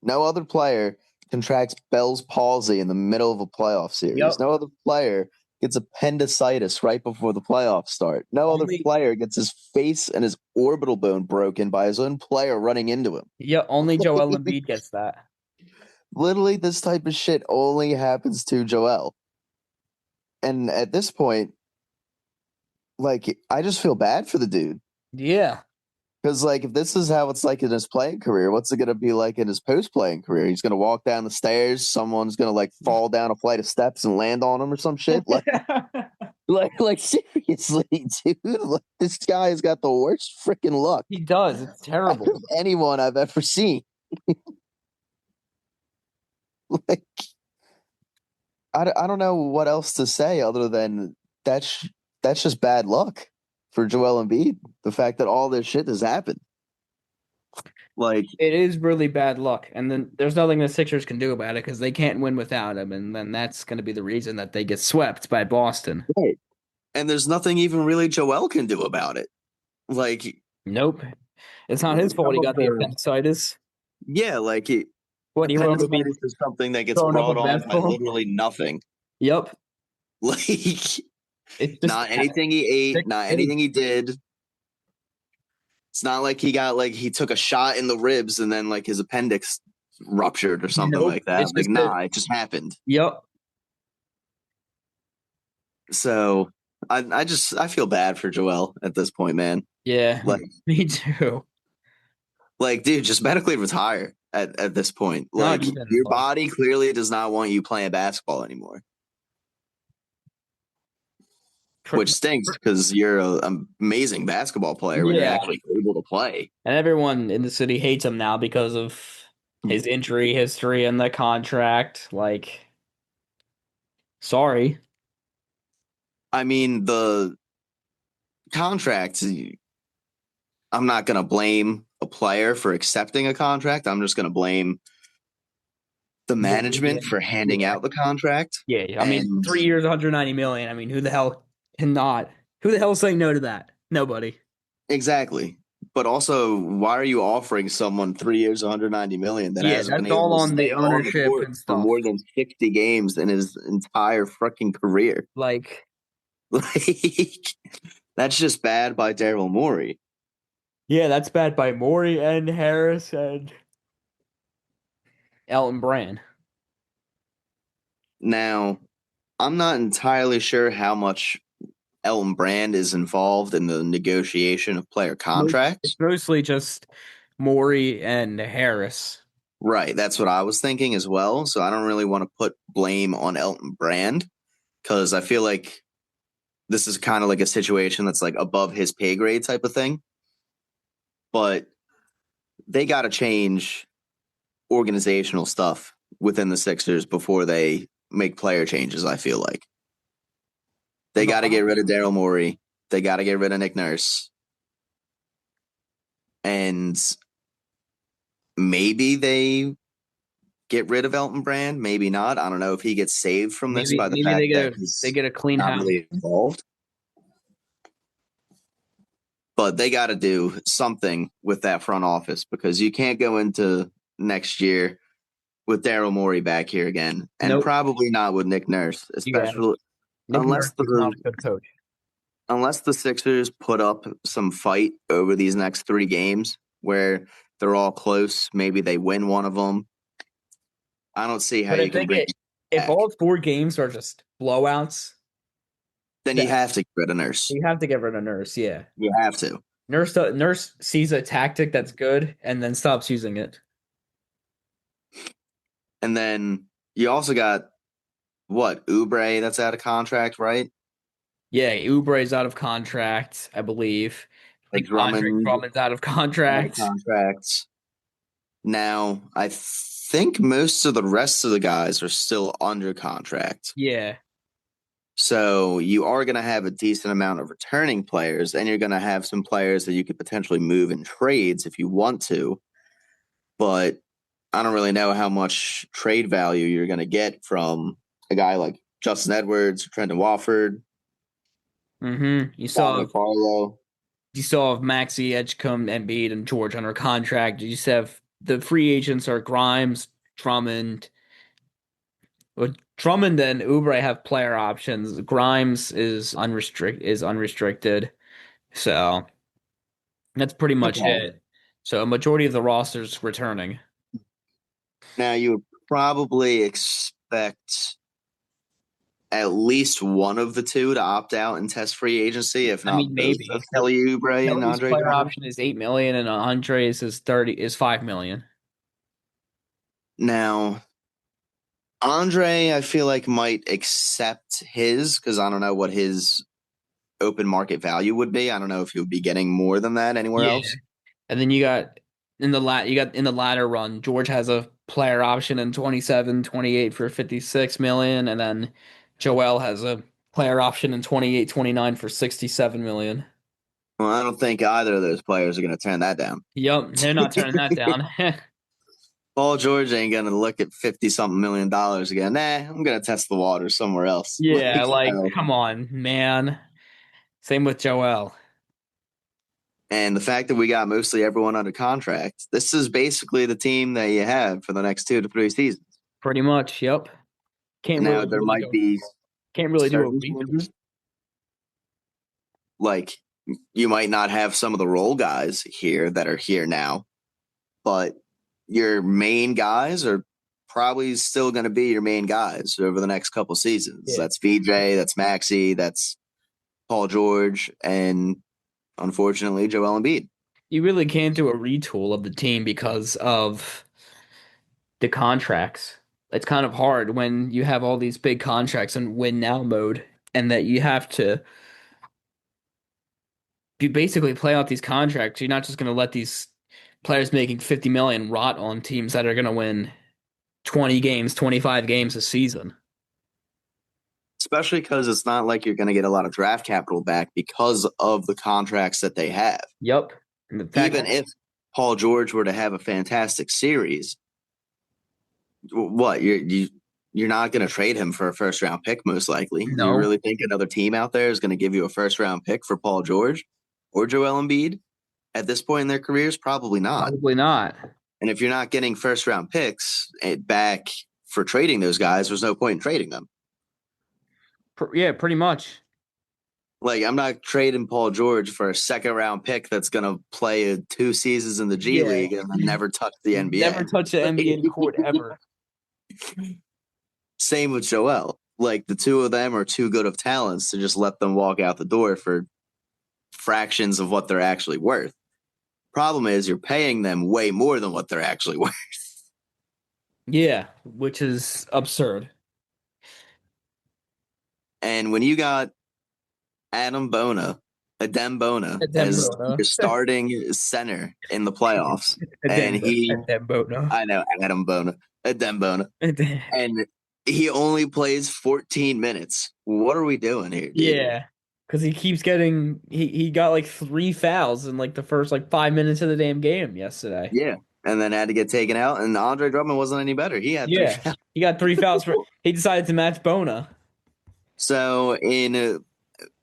Speaker 2: No other player contracts Bell's palsy in the middle of a playoff series.
Speaker 1: Yep.
Speaker 2: No other player gets appendicitis right before the playoffs start. No other
Speaker 1: Only
Speaker 2: player gets his face and his orbital bone broken by his own player running into him.
Speaker 1: Yeah, only Joel Embiid gets that.
Speaker 2: Literally, this type of shit only happens to Joel. And at this point, like, I just feel bad for the dude.
Speaker 1: Yeah.
Speaker 2: Because, like, if this is how it's like in his playing career, what's it going to be like in his post playing career? He's going to walk down the stairs, someone's going to, like, fall down a flight of steps and land on him or some shit. Like, seriously, dude. Like, this guy has got the worst freaking luck
Speaker 1: He does. It's
Speaker 2: out
Speaker 1: terrible.
Speaker 2: of anyone I've ever seen. Like, I don't know what else to say other than that's that's just bad luck for Joel Embiid. The fact that all this shit has happened. Like,
Speaker 1: It is really bad luck, and then there's nothing the Sixers can do about it because they can't win without him, and then that's going to be the reason that they get swept by Boston.
Speaker 2: right. And there's nothing even really Joel can do about it. Like,
Speaker 1: Nope. It's not his fault
Speaker 2: some
Speaker 1: he
Speaker 2: of
Speaker 1: got the
Speaker 2: the
Speaker 1: appendicitis.
Speaker 2: yeah, like
Speaker 1: What, he went up and
Speaker 2: appendicitis is something that gets
Speaker 1: throwing up a
Speaker 2: brought on by
Speaker 1: basketball?
Speaker 2: literally nothing.
Speaker 1: Yep.
Speaker 2: Like,
Speaker 1: It's just
Speaker 2: not anything he ate,
Speaker 1: sick
Speaker 2: not
Speaker 1: thing.
Speaker 2: anything he did. It's not like he took a shot in the ribs and then like his appendix ruptured or something
Speaker 1: Nope.
Speaker 2: like that.
Speaker 1: It's
Speaker 2: Like,
Speaker 1: just that.
Speaker 2: nah, it just happened.
Speaker 1: Yep.
Speaker 2: So I feel bad for Joel at this point, man.
Speaker 1: Yeah.
Speaker 2: Like
Speaker 1: Me too.
Speaker 2: dude, just medically retire at this point.
Speaker 1: Not
Speaker 2: Like
Speaker 1: even
Speaker 2: your
Speaker 1: like
Speaker 2: body clearly does not want you playing basketball anymore.
Speaker 1: Pr-
Speaker 2: which stinks because you're an amazing basketball player when you're
Speaker 1: Yeah,
Speaker 2: actually able to play.
Speaker 1: and everyone in the city hates him now because of his injury history and the contract. Like, sorry.
Speaker 2: I mean, the contract, I'm not going to blame a player for accepting a contract. I'm just going to blame the
Speaker 1: Morey
Speaker 2: management
Speaker 1: and
Speaker 2: for handing
Speaker 1: yeah,
Speaker 2: out the contract.
Speaker 1: yeah. I mean,
Speaker 2: And
Speaker 1: 3 years, 190 million. I mean, who the hell cannot? Who the hell is saying no to that? Nobody.
Speaker 2: exactly. But also, why are you offering someone 3 years, 190 million that
Speaker 1: Yeah,
Speaker 2: hasn't been
Speaker 1: that's
Speaker 2: able
Speaker 1: all
Speaker 2: to
Speaker 1: on
Speaker 2: stay
Speaker 1: the
Speaker 2: on the
Speaker 1: ownership
Speaker 2: court
Speaker 1: and
Speaker 2: for
Speaker 1: stuff.
Speaker 2: more than 60 games in his entire freaking career?
Speaker 1: Like,
Speaker 2: Like, that's just bad by Daryl Morey.
Speaker 1: yeah, that's bad by Morey and Harris and Elton Brand.
Speaker 2: Now, I'm not entirely sure how much Elton Brand is involved in the negotiation of player
Speaker 1: It's
Speaker 2: contracts.
Speaker 1: mostly just Morey and Harris.
Speaker 2: Right, that's what I was thinking as well. So I don't really want to put blame on Elton Brand because I feel like this is kind of like a situation that's like above his pay grade type of thing. But they got to change organizational stuff within the Sixers before they make player changes, I feel like. They
Speaker 1: And a
Speaker 2: got to
Speaker 1: lot
Speaker 2: get rid of Daryl Morey. They got to get rid of Nick Nurse. And maybe they get rid of Elton Brand, maybe not. I don't know if he gets saved from this
Speaker 1: maybe
Speaker 2: by the
Speaker 1: maybe they
Speaker 2: fact
Speaker 1: get
Speaker 2: that
Speaker 1: they
Speaker 2: he's
Speaker 1: get a clean
Speaker 2: not
Speaker 1: house.
Speaker 2: really involved. But they got to do something with that front office because you can't go into next year with Daryl Morey back here again, and
Speaker 1: Nope.
Speaker 2: probably not with Nick Nurse,
Speaker 1: Yeah.
Speaker 2: especially
Speaker 1: Nick
Speaker 2: unless
Speaker 1: Nurse is not
Speaker 2: the
Speaker 1: a good coach.
Speaker 2: unless the Sixers put up some fight over these next 3 games where they're all close. Maybe they win one of them. I don't see how
Speaker 1: But
Speaker 2: you
Speaker 1: if
Speaker 2: can
Speaker 1: they
Speaker 2: bring
Speaker 1: get
Speaker 2: him
Speaker 1: if
Speaker 2: back.
Speaker 1: all 4 games are just blowouts,
Speaker 2: Then you
Speaker 1: that
Speaker 2: have to get rid of Nurse.
Speaker 1: you have to get rid of Nurse. Yeah.
Speaker 2: You have to.
Speaker 1: Nurse sees a tactic that's good and then stops using it.
Speaker 2: And then you also got what Oubre that's out of contract, right?
Speaker 1: Yeah, Oubre's out of contract, I believe. I think Andre
Speaker 2: Drummond
Speaker 1: Drummond's out of
Speaker 2: out of
Speaker 1: contract.
Speaker 2: contract. Now, I think most of the rest of the guys are still under contract.
Speaker 1: Yeah.
Speaker 2: So you are going to have a decent amount of returning players, and you're going to have some players that you could potentially move in trades if you want to. But I don't really know how much trade value you're going to get from a guy like Justin Edwards, Trendon Wofford,
Speaker 1: Mm-hmm.
Speaker 2: Dominic Barlow.
Speaker 1: You still have Maxey, Edgecombe, Embiid, and George under contract. You just have the free agents are Grimes, Drummond. Well, Drummond and Oubre have player options. Grimes is unrestricted. So that's pretty much
Speaker 2: Okay.
Speaker 1: it. So a majority of the roster's returning.
Speaker 2: Now you would probably expect at least one of the two to opt out and test free agency, if
Speaker 1: I mean,
Speaker 2: not both
Speaker 1: maybe
Speaker 2: of Kelly Oubre and
Speaker 1: Kelly's
Speaker 2: Andre
Speaker 1: player
Speaker 2: Drummond.
Speaker 1: option is 8 million and Andre's is 5 million.
Speaker 2: Now, Andre, I feel like might accept his because I don't know what his open market value would be. I don't know if he would be getting more than that anywhere
Speaker 1: Yeah.
Speaker 2: else.
Speaker 1: And then you got in the latter run, George has a player option in 27, 28 for 56 million, and then Joel has a player option in 28, 29 for 67 million.
Speaker 2: Well, I don't think either of those players are going to turn that down.
Speaker 1: Yep, they're not turning that down.
Speaker 2: Paul George ain't going to look at 50 something $1 million again. Nah, I'm going to test the water somewhere else.
Speaker 1: Yeah,
Speaker 2: Like,
Speaker 1: like
Speaker 2: no.
Speaker 1: come on, man. Same with Joel.
Speaker 2: And the fact that we got mostly everyone under contract, this is basically the team that you have for the next 2 to 3 seasons.
Speaker 1: Pretty much, yep. Can't
Speaker 2: Now,
Speaker 1: really
Speaker 2: there
Speaker 1: do like
Speaker 2: might
Speaker 1: a
Speaker 2: be
Speaker 1: can't really do a
Speaker 2: certain
Speaker 1: repeat.
Speaker 2: changes. Like, you might not have some of the role guys here that are here now, but your main guys are probably still going to be your main guys over the next couple seasons.
Speaker 1: Yeah.
Speaker 2: That's VJ, that's Maxi, that's Paul George, and unfortunately, Joel Embiid.
Speaker 1: You really can't do a retool of the team because of the contracts. It's kind of hard when you have all these big contracts in win now mode and that you have to. basically play out these contracts. You're not just going to let these players making 50 million rot on teams that are going to win 20 games, 25 games a season.
Speaker 2: Especially because it's not like you're going to get a lot of draft capital back because of the contracts that they have.
Speaker 1: Yep. And the fact
Speaker 2: Even
Speaker 1: that
Speaker 2: if Paul George were to have a fantastic series, what you're not going to trade him for a first round pick most likely. Do you
Speaker 1: no,
Speaker 2: really think another team out there is going to give you a first round pick for Paul George or Joel Embiid at this point in their careers? Probably not.
Speaker 1: probably not.
Speaker 2: And if you're not getting first round picks back for trading those guys, there's no point in trading them.
Speaker 1: Yeah, pretty much.
Speaker 2: Like I'm not trading Paul George for a second round pick that's going to play 2 seasons in the G
Speaker 1: Yeah.
Speaker 2: League and then never touch the
Speaker 1: Never
Speaker 2: NBA.
Speaker 1: touch the NBA court ever.
Speaker 2: Same with Joel. Like the two of them are too good of talents to just let them walk out the door for fractions of what they're actually worth. Problem is, you're paying them way more than what they're actually worth.
Speaker 1: Yeah, which is absurd.
Speaker 2: And when you got Adam Bona, Adem Bona, as
Speaker 1: Dembona.
Speaker 2: your starting center in the playoffs, and
Speaker 1: Dembona.
Speaker 2: I know Adam Bona, Adem Bona, and he only plays 14 minutes. What are we doing here, dude?
Speaker 1: Yeah, because he keeps getting he got like 3 fouls in like the first like 5 minutes of the damn game yesterday.
Speaker 2: Yeah. And then had to get taken out, and Andre Drummond wasn't any better. He had three
Speaker 1: Yeah,
Speaker 2: fouls.
Speaker 1: he got 3 fouls for he decided to match Bona.
Speaker 2: So in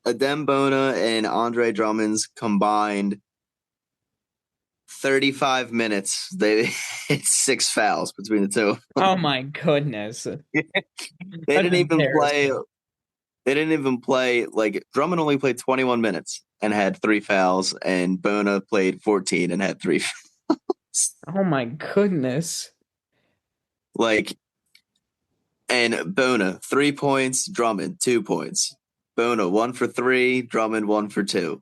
Speaker 2: Adem Bona and Andre Drummond's combined 35 minutes, they hit 6 fouls between the two.
Speaker 1: Oh my goodness,
Speaker 2: They
Speaker 1: that's
Speaker 2: didn't even play.
Speaker 1: embarrassing.
Speaker 2: They didn't even play. Like Drummond only played 21 minutes and had 3 fouls, and Bona played 14 and had 3 fouls.
Speaker 1: Oh my goodness.
Speaker 2: Like, and Bona 3 points, Drummond 2 points. Bona 1 for 3, Drummond 1 for 2.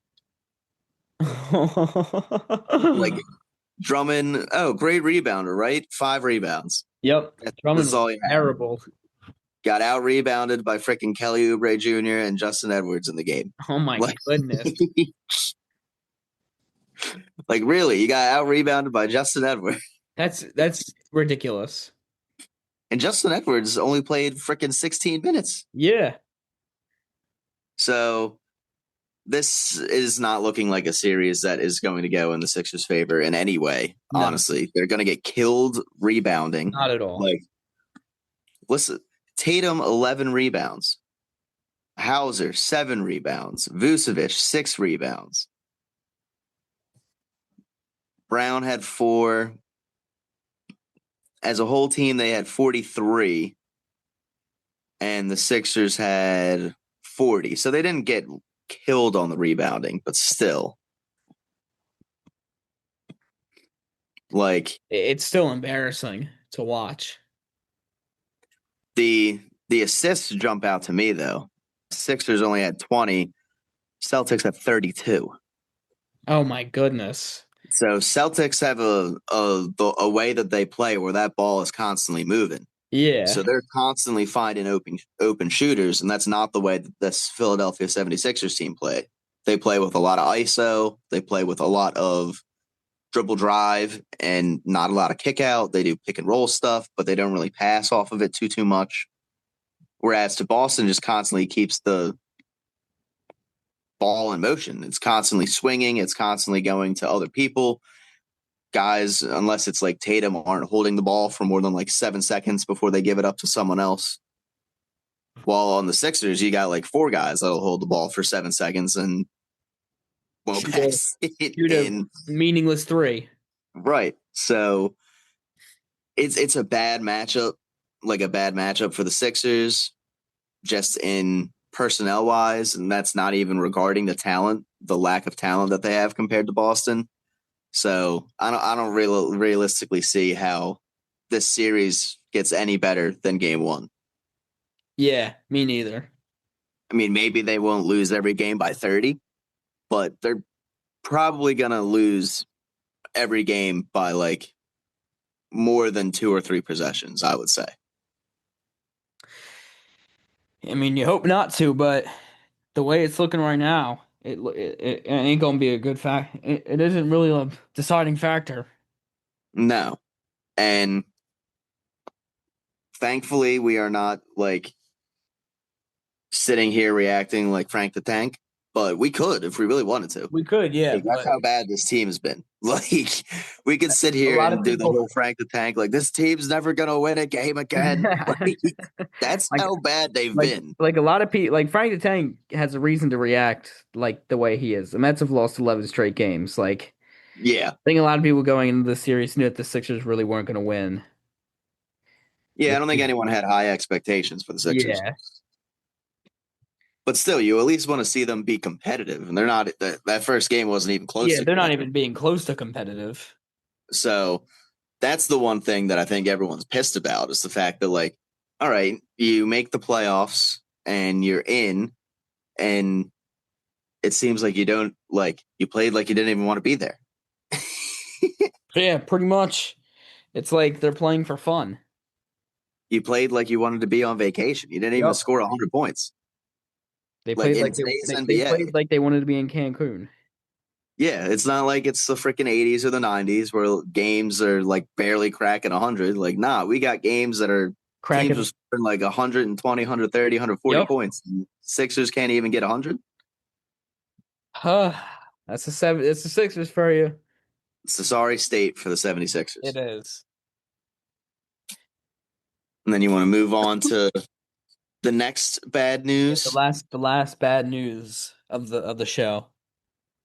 Speaker 2: Like Drummond, oh, great rebounder, right? 5 rebounds.
Speaker 1: Yep, Drummond
Speaker 2: That's
Speaker 1: was
Speaker 2: all he had.
Speaker 1: terrible.
Speaker 2: Got out rebounded by freaking Kelly Oubre Jr. and Justin Edwards in the game.
Speaker 1: Oh my
Speaker 2: Like,
Speaker 1: goodness.
Speaker 2: like really, you got out rebounded by Justin Edwards.
Speaker 1: That's ridiculous.
Speaker 2: And Justin Edwards only played freaking 16 minutes.
Speaker 1: Yeah.
Speaker 2: So this is not looking like a series that is going to go in the Sixers' favor in any way.
Speaker 1: No,
Speaker 2: Honestly, they're going to get killed rebounding.
Speaker 1: not at all.
Speaker 2: Like, listen, Tatum 11 rebounds, Hauser 7 rebounds, Vucevic 6 rebounds, Brown had 4. As a whole team, they had 43, and the Sixers had 40. So they didn't get killed on the rebounding, but still. Like
Speaker 1: It's still embarrassing to watch.
Speaker 2: the assists jump out to me though. Sixers only had 20, Celtics had 32.
Speaker 1: Oh my goodness.
Speaker 2: So Celtics have a way that they play where that ball is constantly moving.
Speaker 1: Yeah.
Speaker 2: So they're constantly finding open shooters, and that's not the way that this Philadelphia 76ers team play. They play with a lot of ISO. They play with a lot of dribble drive and not a lot of kick out. They do pick and roll stuff, but they don't really pass off of it too much. Whereas to Boston just constantly keeps the ball in motion. It's constantly swinging. It's constantly going to other people. Guys, unless it's like Tatum, aren't holding the ball for more than like 7 seconds before they give it up to someone else. While on the Sixers, you got like 4 guys that'll hold the ball for 7 seconds and won't
Speaker 1: Shoot a,
Speaker 2: pass it
Speaker 1: shoot a
Speaker 2: in.
Speaker 1: meaningless three.
Speaker 2: Right. So it's a bad matchup, like a bad matchup for the Sixers, just in personnel wise, and that's not even regarding the talent, the lack of talent that they have compared to Boston. So I don't really realistically see how this series gets any better than game 1.
Speaker 1: Yeah, me neither.
Speaker 2: I mean, maybe they won't lose every game by 30, but they're probably going to lose every game by like more than 2 or 3 possessions, I would say.
Speaker 1: I mean, you hope not to, but the way it's looking right now, it ain't gonna be a good fact. It isn't really a deciding factor.
Speaker 2: No. And thankfully, we are not like sitting here reacting like Frank the Tank, but we could if we really wanted to.
Speaker 1: We could, yeah,
Speaker 2: Like, that's
Speaker 1: but
Speaker 2: how bad this team has been. Like, we could sit
Speaker 1: a
Speaker 2: here
Speaker 1: lot of
Speaker 2: and do the
Speaker 1: people
Speaker 2: whole Frank the Tank. Like, this team's never gonna win a game again. Like, that's
Speaker 1: like
Speaker 2: how bad they've
Speaker 1: like
Speaker 2: been.
Speaker 1: like a lot of people like Frank the Tank has a reason to react like the way he is. The Mets have lost 11 straight games. Like
Speaker 2: Yeah,
Speaker 1: I think a lot of people going into the series knew that the Sixers really weren't going to win.
Speaker 2: yeah. I
Speaker 1: This
Speaker 2: don't think
Speaker 1: season.
Speaker 2: anyone had high expectations for the Sixers,
Speaker 1: Yeah,
Speaker 2: but still, you at least want to see them be competitive, and they're not. That first game wasn't even close
Speaker 1: yeah,
Speaker 2: to
Speaker 1: they're not
Speaker 2: competitive.
Speaker 1: even being close to competitive.
Speaker 2: So that's the one thing that I think everyone's pissed about is the fact that, like, all right, you make the playoffs and you're in, and it seems like you don't like you played like you didn't even want to be there.
Speaker 1: Yeah, pretty much. It's like they're playing for fun.
Speaker 2: You played like you wanted to be on vacation. You didn't even
Speaker 1: Yep.
Speaker 2: score 100 points.
Speaker 1: They
Speaker 2: Like
Speaker 1: played
Speaker 2: in
Speaker 1: like
Speaker 2: today's
Speaker 1: they played
Speaker 2: NBA,
Speaker 1: like they wanted to be in Cancun.
Speaker 2: yeah, it's not like it's the freaking 80s or the 90s where games are like barely cracking 100. Like, nah, we got games that are teams are
Speaker 1: Cracking.
Speaker 2: scoring like 120, 130, 140
Speaker 1: Yep.
Speaker 2: points. Sixers can't even get 100.
Speaker 1: Huh. That's the seven. It's the Sixers for you.
Speaker 2: It's a sorry state for the
Speaker 1: It
Speaker 2: 76ers.
Speaker 1: is.
Speaker 2: And then you want to move on to the next bad
Speaker 1: Yeah,
Speaker 2: news.
Speaker 1: the last bad news of the show.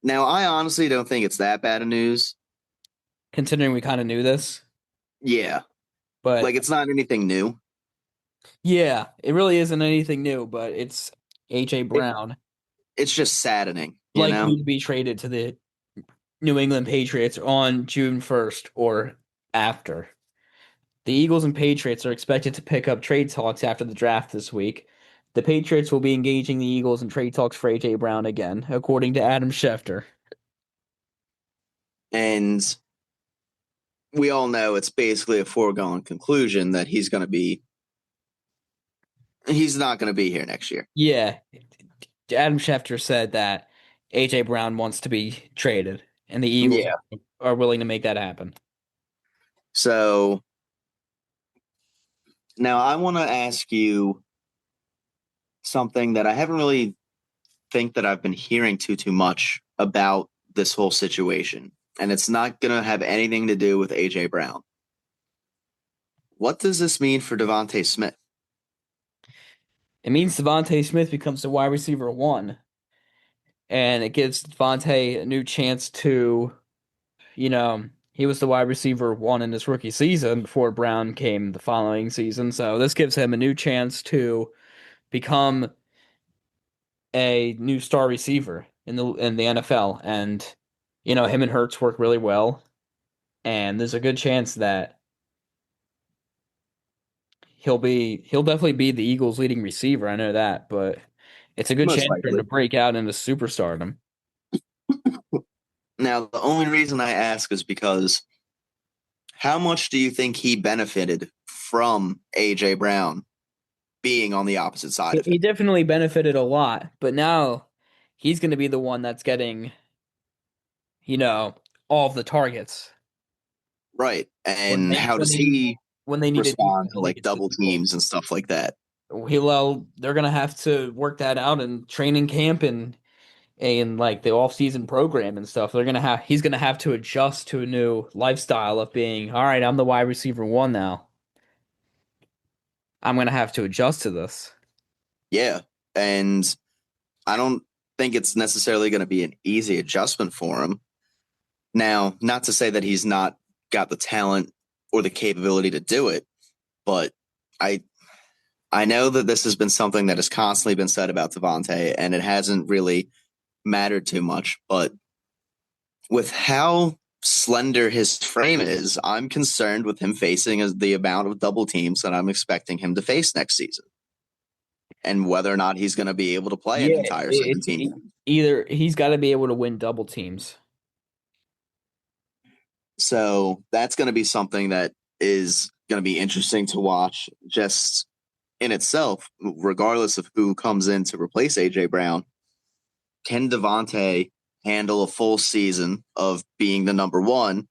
Speaker 2: Now, I honestly don't think it's that bad of news.
Speaker 1: Considering we kind of knew this,
Speaker 2: Yeah, like
Speaker 1: but
Speaker 2: it's not anything new.
Speaker 1: yeah, it really isn't anything new. But it's AJ
Speaker 2: It,
Speaker 1: Brown
Speaker 2: it's just saddening, you know?
Speaker 1: likely to be traded to the New England Patriots on June 1st or after. The Eagles and Patriots are expected to pick up trade talks after the draft this week. The Patriots will be engaging the Eagles in trade talks for AJ Brown again, according to Adam Schefter.
Speaker 2: And we all know it's basically a foregone conclusion that he's not going to be here next year.
Speaker 1: Yeah, Adam Schefter said that AJ Brown wants to be traded, and the Eagles
Speaker 2: Yeah.
Speaker 1: are willing to make that happen.
Speaker 2: So now I want to ask you something that I haven't really think that I've been hearing too much about this whole situation, and it's not going to have anything to do with AJ Brown. What does this mean for Devontae Smith?
Speaker 1: It means Devontae Smith becomes the wide receiver one, and it gives Devontae a new chance to, he was the wide receiver one in his rookie season before Brown came the following season. So this gives him a new chance to become a new star receiver in the NFL. And him and Hurts work really well, and there's a good chance that he'll definitely be the Eagles' leading receiver. I know that, but it's a good
Speaker 2: Most
Speaker 1: chance for him to
Speaker 2: likely.
Speaker 1: break out into superstardom.
Speaker 2: Now, the only reason I ask is because how much do you think he benefited from AJ Brown being on the opposite side of
Speaker 1: He
Speaker 2: him?
Speaker 1: definitely benefited a lot, but now he's going to be the one that's getting, you know, all of the targets
Speaker 2: Right. And how
Speaker 1: when
Speaker 2: does
Speaker 1: they need
Speaker 2: he
Speaker 1: a
Speaker 2: respond
Speaker 1: defense
Speaker 2: to
Speaker 1: to
Speaker 2: like
Speaker 1: get to the
Speaker 2: double
Speaker 1: field.
Speaker 2: teams and stuff like that?
Speaker 1: They're gonna have to work that out in training camp and like the off season program and stuff. He's gonna have to adjust to a new lifestyle of being, all right, I'm the wide receiver one now. I'm gonna have to adjust to this.
Speaker 2: Yeah. And I don't think it's necessarily going to be an easy adjustment for him. Now, not to say that he's not got the talent or the capability to do it, but I I know that this has been something that has constantly been said about Devontae, and it hasn't really mattered too much. But with how slender his frame is, I'm concerned with him facing the amount of double teams that I'm expecting him to face next season, and whether or not he's going to be able to play an
Speaker 1: Yeah,
Speaker 2: entire 17 games.
Speaker 1: either he's got to be able to win double teams.
Speaker 2: So that's going to be something that is going to be interesting to watch just in itself, regardless of who comes in to replace AJ Brown. can Devontae handle a full season of being the number one,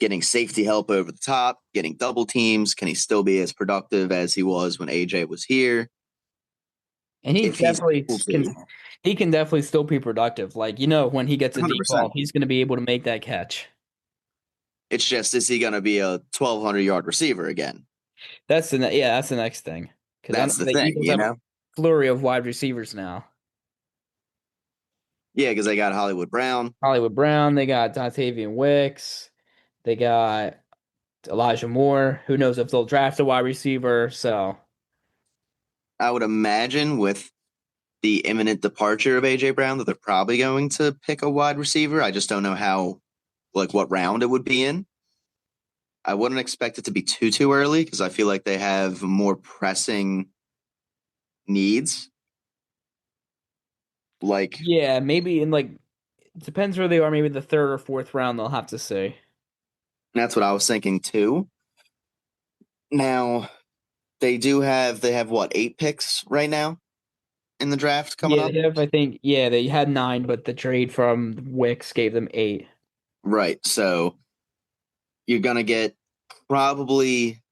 Speaker 2: getting safety help over the top, getting double teams? Can he still be as productive as he was when AJ was here?
Speaker 1: And
Speaker 2: If he's able to,
Speaker 1: he can definitely still be productive. Like, when he gets a deep ball,
Speaker 2: 100%.
Speaker 1: he's going to be able to make that catch.
Speaker 2: It's just, is he going to be a 1,200-yard receiver again?
Speaker 1: That's the next thing. Because I know
Speaker 2: That's the
Speaker 1: the
Speaker 2: thing,
Speaker 1: Eagles
Speaker 2: you
Speaker 1: have a
Speaker 2: know?
Speaker 1: flurry of wide receivers now.
Speaker 2: Yeah, because they got Hollywood Brown.
Speaker 1: Hollywood Brown, they got Dontavian Wicks, they got Elijah Moore. Who knows if they'll draft a wide receiver? So
Speaker 2: I would imagine with the imminent departure of AJ Brown that they're probably going to pick a wide receiver. I just don't know how, like, what round it would be in. I wouldn't expect it to be too early because I feel like they have more pressing needs. Like,
Speaker 1: yeah, maybe in like it depends where they are. Maybe the third or fourth round, they'll have to say.
Speaker 2: that's what I was thinking too. Now, they have what, 8 picks right now in the draft coming
Speaker 1: Yeah,
Speaker 2: up?
Speaker 1: they have. I think. Yeah, they had nine, but the trade from Wicks gave them eight.
Speaker 2: Right. So you're going to get probably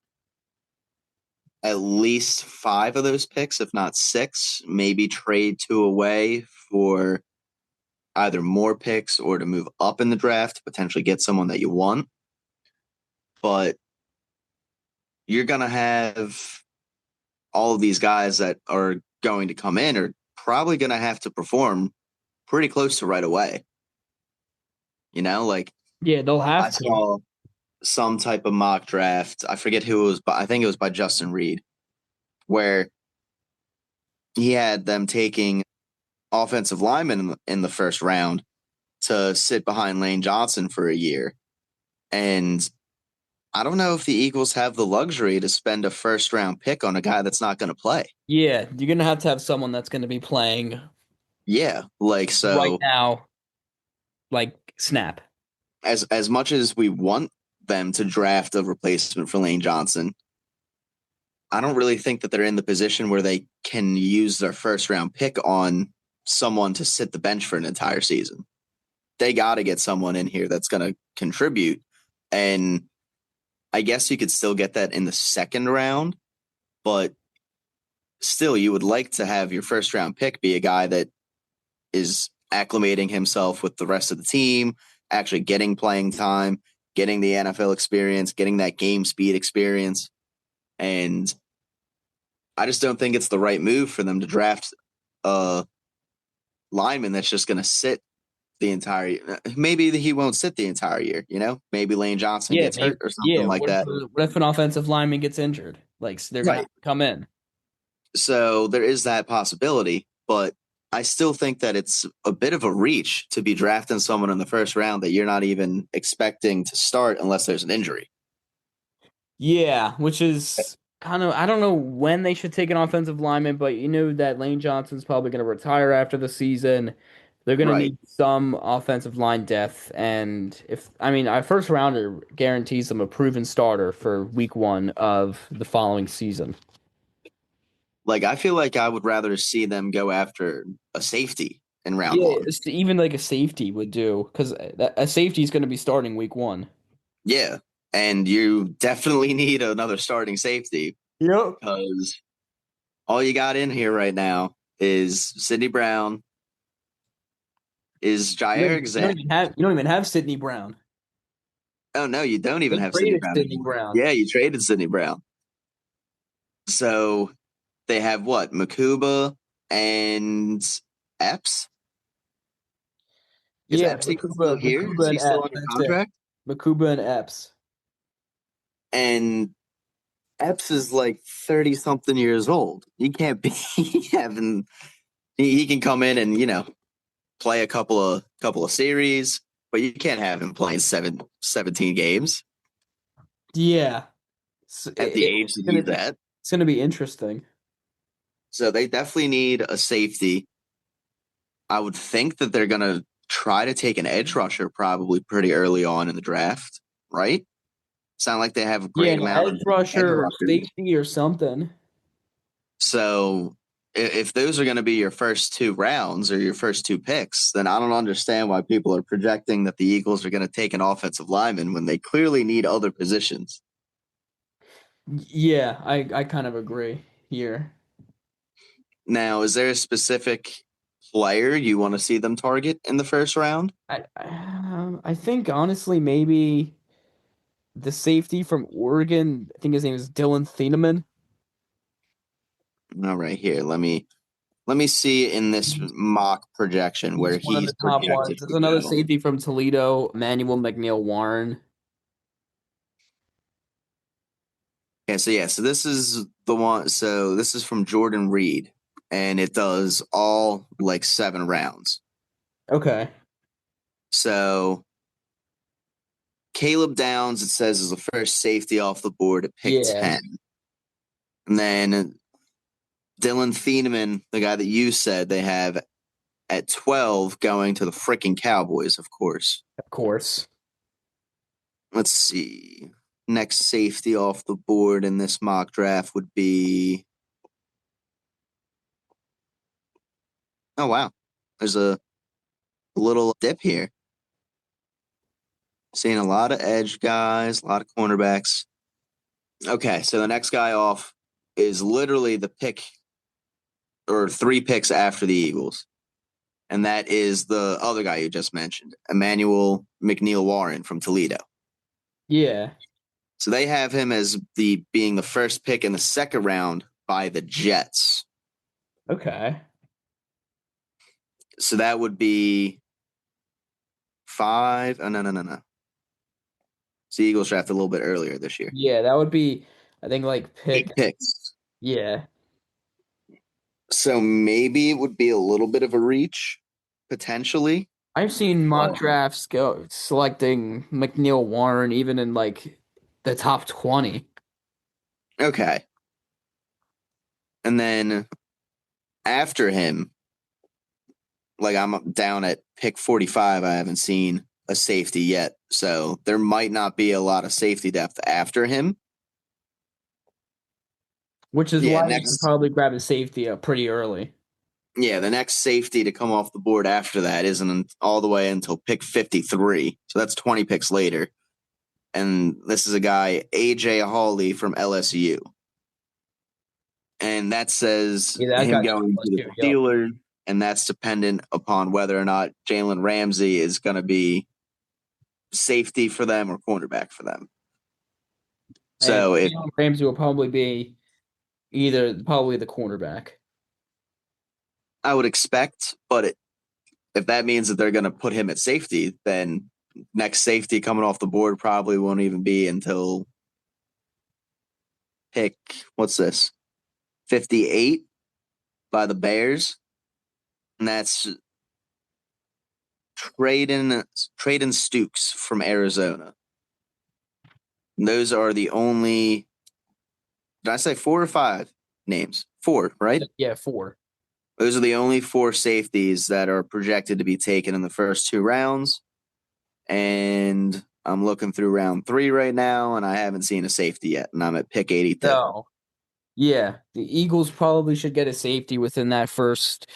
Speaker 2: at least 5 of those picks, if not 6, maybe trade 2 away for either more picks or to move up in the draft to potentially get someone that you want. But you're going to have all of these guys that are going to come in are probably going to have to perform pretty close to right away. Like
Speaker 1: Yeah, they'll
Speaker 2: I
Speaker 1: have to.
Speaker 2: saw some type of mock draft. I forget who it was, but I think it was by Justin Reed, where he had them taking offensive linemen in the first round to sit behind Lane Johnson for a year. And I don't know if the Eagles have the luxury to spend a first round pick on a guy that's not going to play.
Speaker 1: Yeah, you're gonna have to have someone that's gonna be playing
Speaker 2: Yeah, like
Speaker 1: right
Speaker 2: so
Speaker 1: now, like snap.
Speaker 2: as much as we want them to draft a replacement for Lane Johnson, I don't really think that they're in the position where they can use their first round pick on someone to sit the bench for an entire season. They got to get someone in here that's going to contribute. And I guess you could still get that in the second round, but still, you would like to have your first round pick be a guy that is acclimating himself with the rest of the team, actually getting playing time, getting the NFL experience, getting that game speed experience. And I just don't think it's the right move for them to draft a lineman that's just going to sit the entire. Maybe he won't sit the entire year. Maybe Lane Johnson
Speaker 1: Yeah,
Speaker 2: gets hurt
Speaker 1: maybe.
Speaker 2: or
Speaker 1: Yeah,
Speaker 2: something like that.
Speaker 1: what if an offensive lineman gets injured? Like they're gonna have
Speaker 2: Right.
Speaker 1: to come in.
Speaker 2: So there is that possibility, but I still think that it's a bit of a reach to be drafting someone in the first round that you're not even expecting to start unless there's an injury.
Speaker 1: Yeah, which is kind of I don't know when they should take an offensive lineman, but you know that Lane Johnson's probably gonna retire after the season. They're gonna
Speaker 2: Right.
Speaker 1: need some offensive line depth, and if I mean our first rounder guarantees them a proven starter for week one of the following season.
Speaker 2: Like, I feel like I would rather see them go after a safety in round
Speaker 1: Yeah,
Speaker 2: one.
Speaker 1: even like a safety would do because a safety is going to be starting week one.
Speaker 2: Yeah. And you definitely need another starting safety
Speaker 1: Yep.
Speaker 2: because all you got in here right now is Sidney Brown, is Jair Alexander.
Speaker 1: You don't even have Sidney Brown.
Speaker 2: Oh, no, you don't even
Speaker 1: They
Speaker 2: have Sidney
Speaker 1: traded
Speaker 2: Brown
Speaker 1: Sidney
Speaker 2: anymore.
Speaker 1: Brown.
Speaker 2: Yeah, you traded Sidney Brown. So they have what? Makuba and Epps? Is
Speaker 1: Yeah,
Speaker 2: Epps even still here? Is
Speaker 1: Makuba
Speaker 2: he
Speaker 1: and
Speaker 2: still
Speaker 1: Epps.
Speaker 2: under
Speaker 1: That's it.
Speaker 2: contract?
Speaker 1: Makuba and Epps.
Speaker 2: And Epps is like 30 something years old. You can't be having he can come in and, play a couple of series, but you can't have him playing 17 games
Speaker 1: Yeah,
Speaker 2: at the age that he's at.
Speaker 1: it's gonna be interesting.
Speaker 2: So they definitely need a safety. I would think that they're gonna try to take an edge rusher probably pretty early on in the draft, right? Sound like they have a
Speaker 1: Yeah,
Speaker 2: great
Speaker 1: an
Speaker 2: amount of
Speaker 1: edge
Speaker 2: edge
Speaker 1: rusher or
Speaker 2: rushers.
Speaker 1: safety or something.
Speaker 2: So if those are going to be your first two rounds or your first two picks, then I don't understand why people are projecting that the Eagles are going to take an offensive lineman when they clearly need other positions.
Speaker 1: Yeah, I kind of agree here.
Speaker 2: Now, is there a specific player you want to see them target in the first round?
Speaker 1: I think honestly maybe the safety from Oregon. I think his name is Dylan Thieneman.
Speaker 2: All right, here, let me see in this
Speaker 1: He's,
Speaker 2: mock projection where
Speaker 1: he's one of
Speaker 2: he's
Speaker 1: the top
Speaker 2: projected
Speaker 1: ones. There's
Speaker 2: to
Speaker 1: another
Speaker 2: go.
Speaker 1: safety from Toledo, Emmanuel McNeil Warren.
Speaker 2: Okay, so yeah, so this is the one. So this is from Jordan Reed, and it does all like 7 rounds.
Speaker 1: Okay.
Speaker 2: So Caleb Downs, it says, is the first safety off the board at pick
Speaker 1: Yeah,
Speaker 2: 10. And then Dylan Thieneman, the guy that you said they have at 12, going to the freaking Cowboys, of course.
Speaker 1: of course.
Speaker 2: Let's see. Next safety off the board in this mock draft would be. Oh, wow. There's a little dip here. Seeing a lot of edge guys, a lot of cornerbacks. Okay, so the next guy off is literally the pick or 3 picks after the Eagles. And that is the other guy you just mentioned, Emmanuel McNeil Warren from Toledo.
Speaker 1: Yeah.
Speaker 2: So they have him as the being the first pick in the second round by the Jets.
Speaker 1: Okay.
Speaker 2: So that would be 5. Oh, no, no, no, no. So the Eagles drafted a little bit earlier this year.
Speaker 1: Yeah, that would be I think like pick
Speaker 2: 8 picks.
Speaker 1: yeah.
Speaker 2: So maybe it would be a little bit of a reach, potentially.
Speaker 1: I've seen mock
Speaker 2: But
Speaker 1: drafts go selecting McNeil Warren even in like the top 20.
Speaker 2: okay. And then after him, like I'm down at pick 45. I haven't seen a safety yet. So there might not be a lot of safety depth after him.
Speaker 1: Which is
Speaker 2: Yeah,
Speaker 1: why you should
Speaker 2: next.
Speaker 1: probably grab a safety up pretty early.
Speaker 2: Yeah, the next safety to come off the board after that isn't all the way until pick 53. So that's 20 picks later. And this is a guy, AJ Hawley from LSU. And that says
Speaker 1: Yeah, that
Speaker 2: him
Speaker 1: guy's
Speaker 2: going to the
Speaker 1: too. Yep.
Speaker 2: Steelers. And that's dependent upon whether or not Jalen Ramsey is going to be safety for them or cornerback for them.
Speaker 1: And
Speaker 2: So if
Speaker 1: Jalen Ramsey will probably be either probably the cornerback.
Speaker 2: I would expect, but if that means that they're going to put him at safety, then next safety coming off the board probably won't even be until pick, what's this, 58 by the Bears. And that's Traden Stukes from Arizona. And those are the only, did I say 4 or 5 names? 4, right?
Speaker 1: Yeah, four.
Speaker 2: Those are the only 4 safeties that are projected to be taken in the first 2 rounds. And I'm looking through round 3 right now, and I haven't seen a safety yet, and I'm at pick 82.
Speaker 1: No. Yeah, the Eagles probably should get a safety within that first